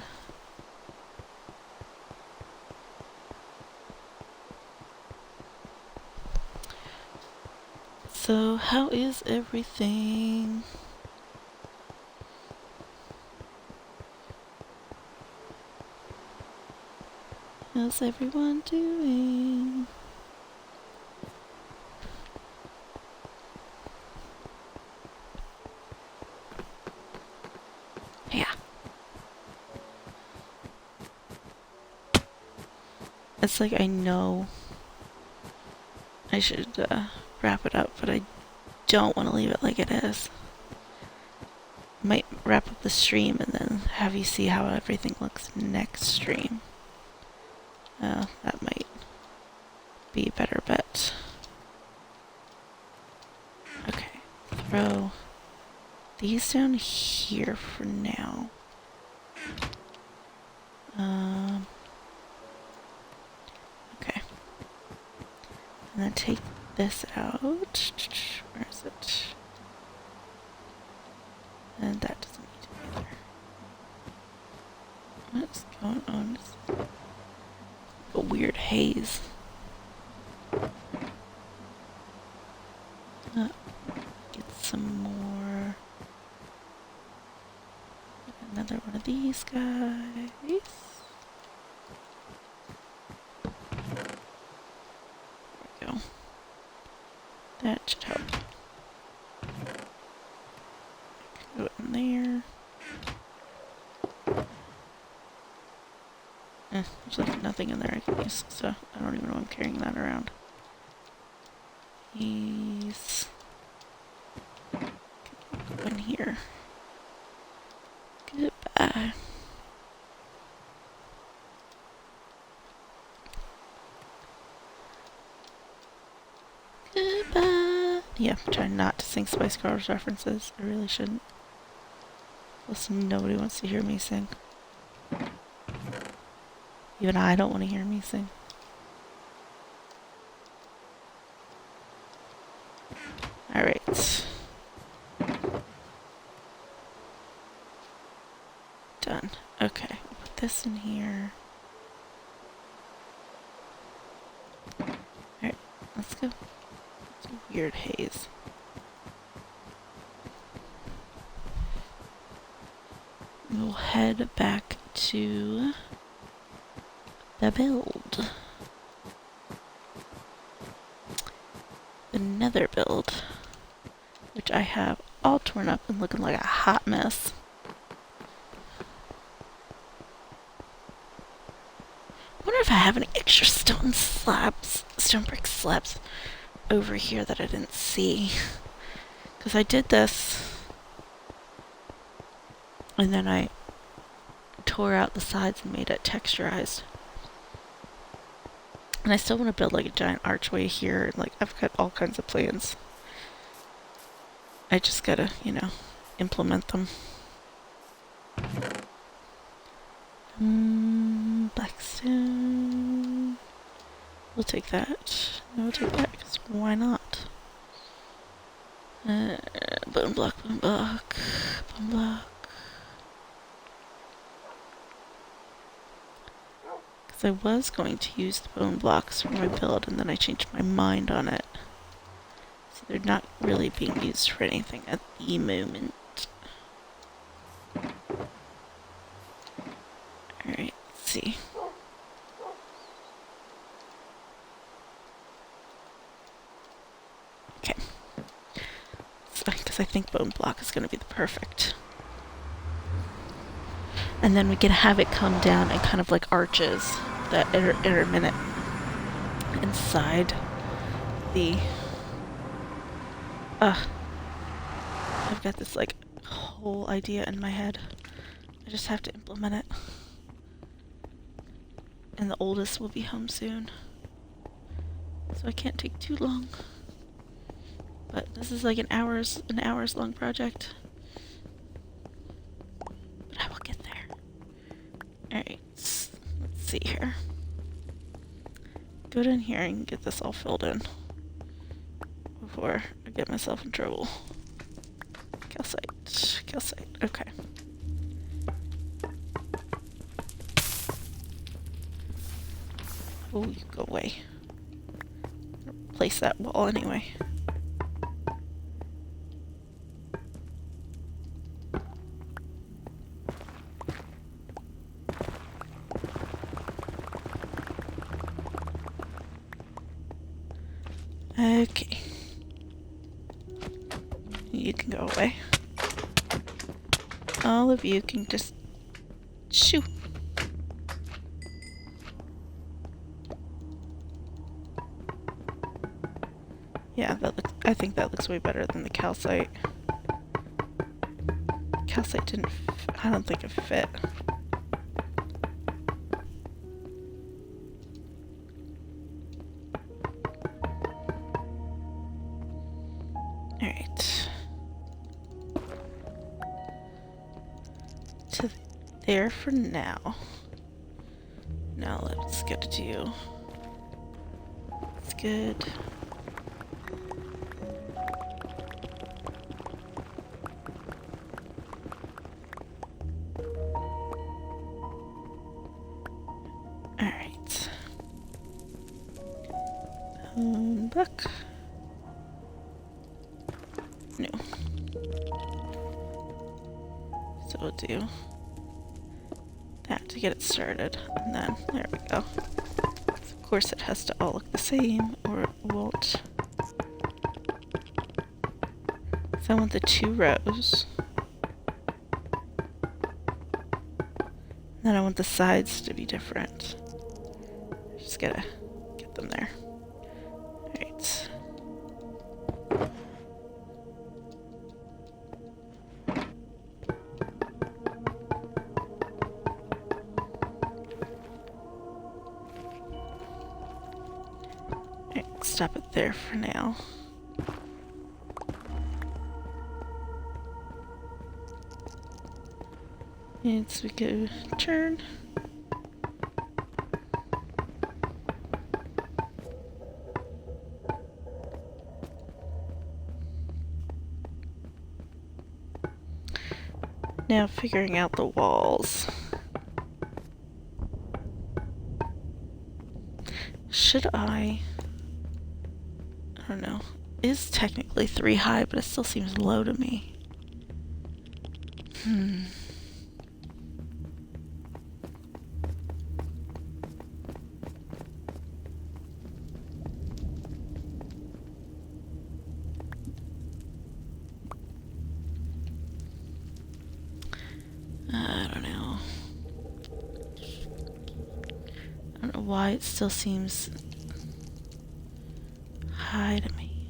Speaker 1: So, how is everything? How's everyone doing? Yeah. It's like I know I should wrap it up, but I don't want to leave it like it is. Might wrap up the stream and then have you see how everything looks next stream. That might be a better bet. Okay, throw these down here for now. Okay. And then take this out. Where is it? And that doesn't need to be there. What's going on? It's a weird haze. Get some more. Another one of these guys. There we go. That should help. Go in there. There's like nothing in there I can use, so I don't even know I'm carrying that around. He's go in here. Goodbye. Goodbye. Yeah, I'm trying not to sing Spice Girls references. I really shouldn't. Listen, nobody wants to hear me sing. Even I don't want to hear me sing. Alright. Done. Okay. Put this in here. Alright. Let's go. It's a weird haze. We'll head back to the build. The Nether build, which I have all torn up and looking like a hot mess. if I have any extra stone brick slabs over here that I didn't see. Because I did this, and then I tore out the sides and made it texturized. And I still want to build like a giant archway here. Like, I've got all kinds of plans. I just gotta, implement them. Blackstone. We'll take that. No, we'll take that, because why not? Bone block, bone block, bone block. Because I was going to use the bone blocks for my build, and then I changed my mind on it. So they're not really being used for anything at the moment. Alright, let's see. Okay. Because I think bone block is going to be the perfect. And then we can have it come down and kind of like arches that intermittent inside the... I've got this like whole idea in my head. I just have to implement it. And the oldest will be home soon. So I can't take too long. But this is like an hours long project. But I will get there. Alright, let's see here. Go down here and get this all filled in before I get myself in trouble. Calcite, okay. Oh, you go away. Replace that wall anyway. Okay. You can go away. All of you can just shoo. Yeah, I think that looks way better than the calcite. Calcite didn't, I don't think it fit. Alright. To there for now. Now let's get to do. It's good. Alright. Book. No. So we'll do that to get it started, and then there we go. Of course it has to all look the same or it won't. So I want the 2 rows. Then I want the sides to be different. Just gotta get them there. Alright. Alright, stop it there for now. And so we go turn. Now figuring out the walls. Should I don't know. It is technically 3 high, but it still seems low to me. why it still seems high to me.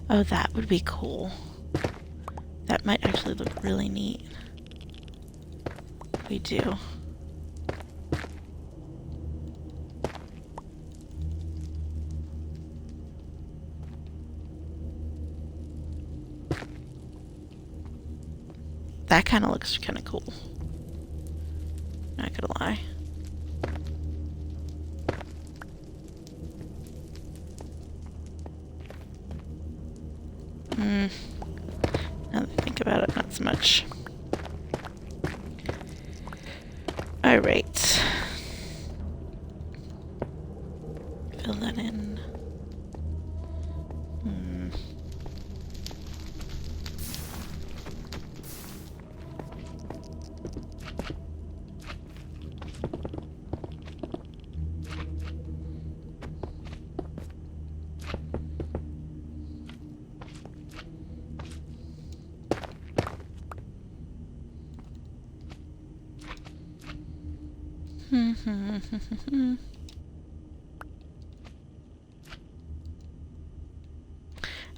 Speaker 1: Oh, that would be cool. That might actually look really neat. We do. That kind of looks kind of cool. Not gonna lie. Now that I think about it, not so much. Alright. Fill that in.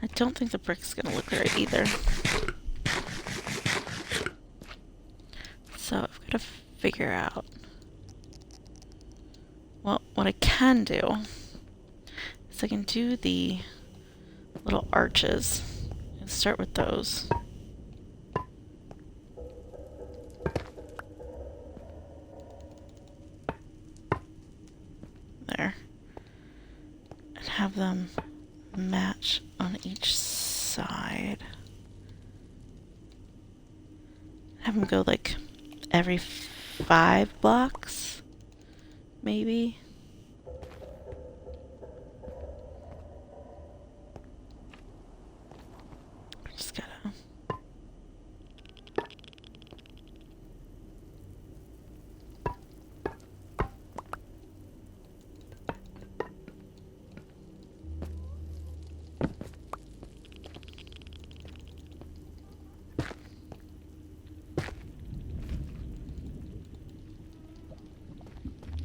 Speaker 1: I don't think the brick's gonna look right either. So I've got to figure out. Well, what I can do is I can do the little arches and start with those. There. And have them match on each side. Have them go like every 5 blocks, maybe. Just gotta.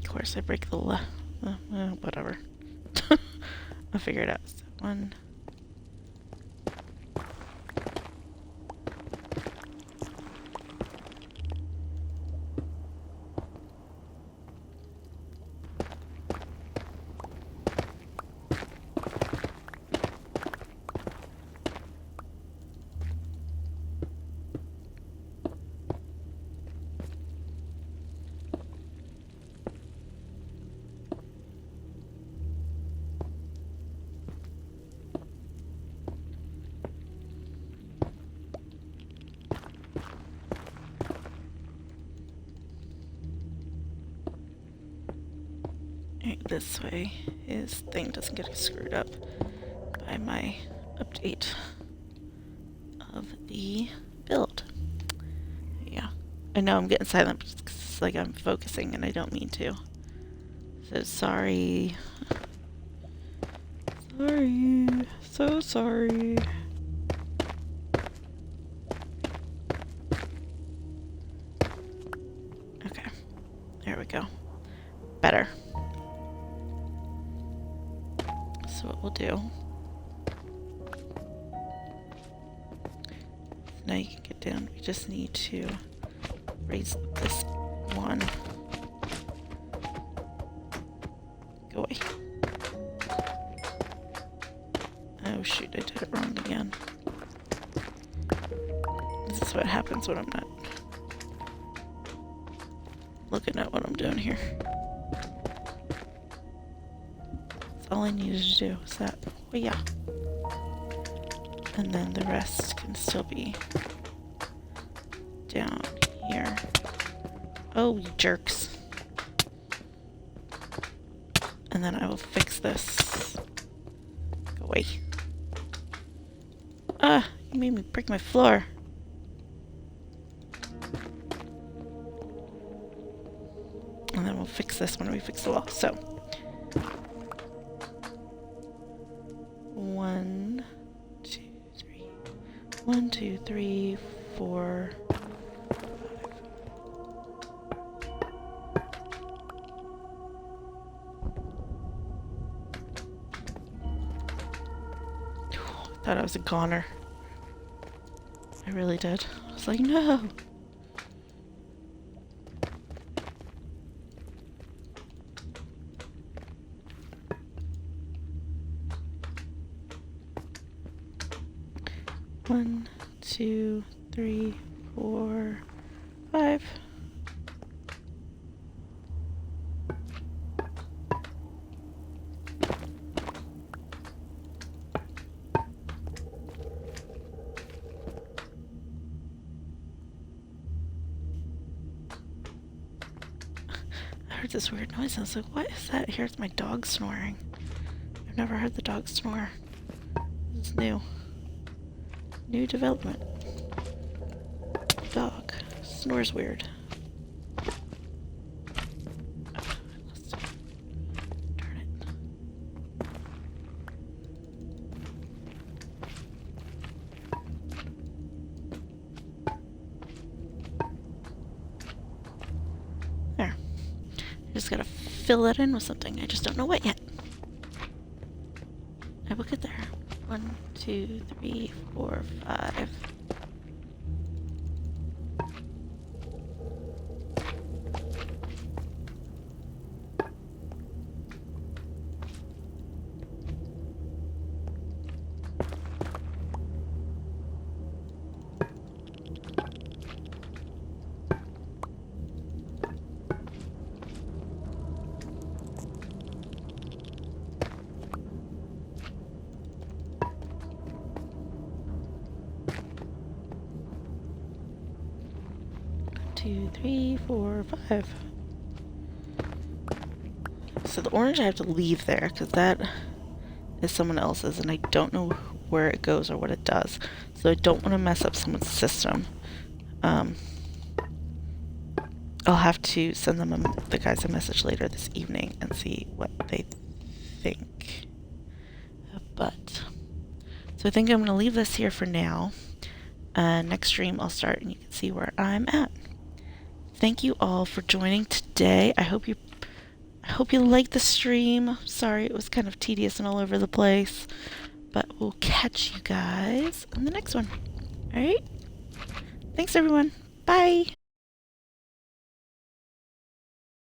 Speaker 1: Of course, I break the whatever. I'll figure it out. So one. This way his thing doesn't get screwed up by my update of the build. Yeah, I know I'm getting silent, but it's like I'm focusing and I don't mean to. So sorry. Sorry. So sorry. Okay, there we go. Better. So what we'll do, now you can get down, we just need to raise this one. Go away. Oh shoot, I did it wrong again. This is what happens when I'm not looking at what I'm doing here. All I needed to do was that. Oh yeah. And then the rest can still be down here. Oh, you jerks. And then I will fix this. Go away. Ah, you made me break my floor. And then we'll fix this when we fix the wall. So. 1, 1, 2, 3, 4, 5. I thought I was a goner. I really did. I was like, no! One, 2, 3, 4, 5. I heard this weird noise and I was like, what is that? Here's my dog snoring. I've never heard the dog snore. This is new. New development. Dog. Snores weird. There. I just gotta fill that in with something. I just don't know what yet. I will get there. 1, 2, 3, 4, 5. Two, 3, 4, 5. So the orange I have to leave there because that is someone else's and I don't know where it goes or what it does. So I don't want to mess up someone's system. I'll have to send them the guys a message later this evening and see what they think. But so I think I'm going to leave this here for now. Next stream I'll start and you can see where I'm at. Thank you all for joining today. I hope you liked the stream. Sorry it was kind of tedious and all over the place, but we'll catch you guys in the next one. All right? Thanks everyone. Bye.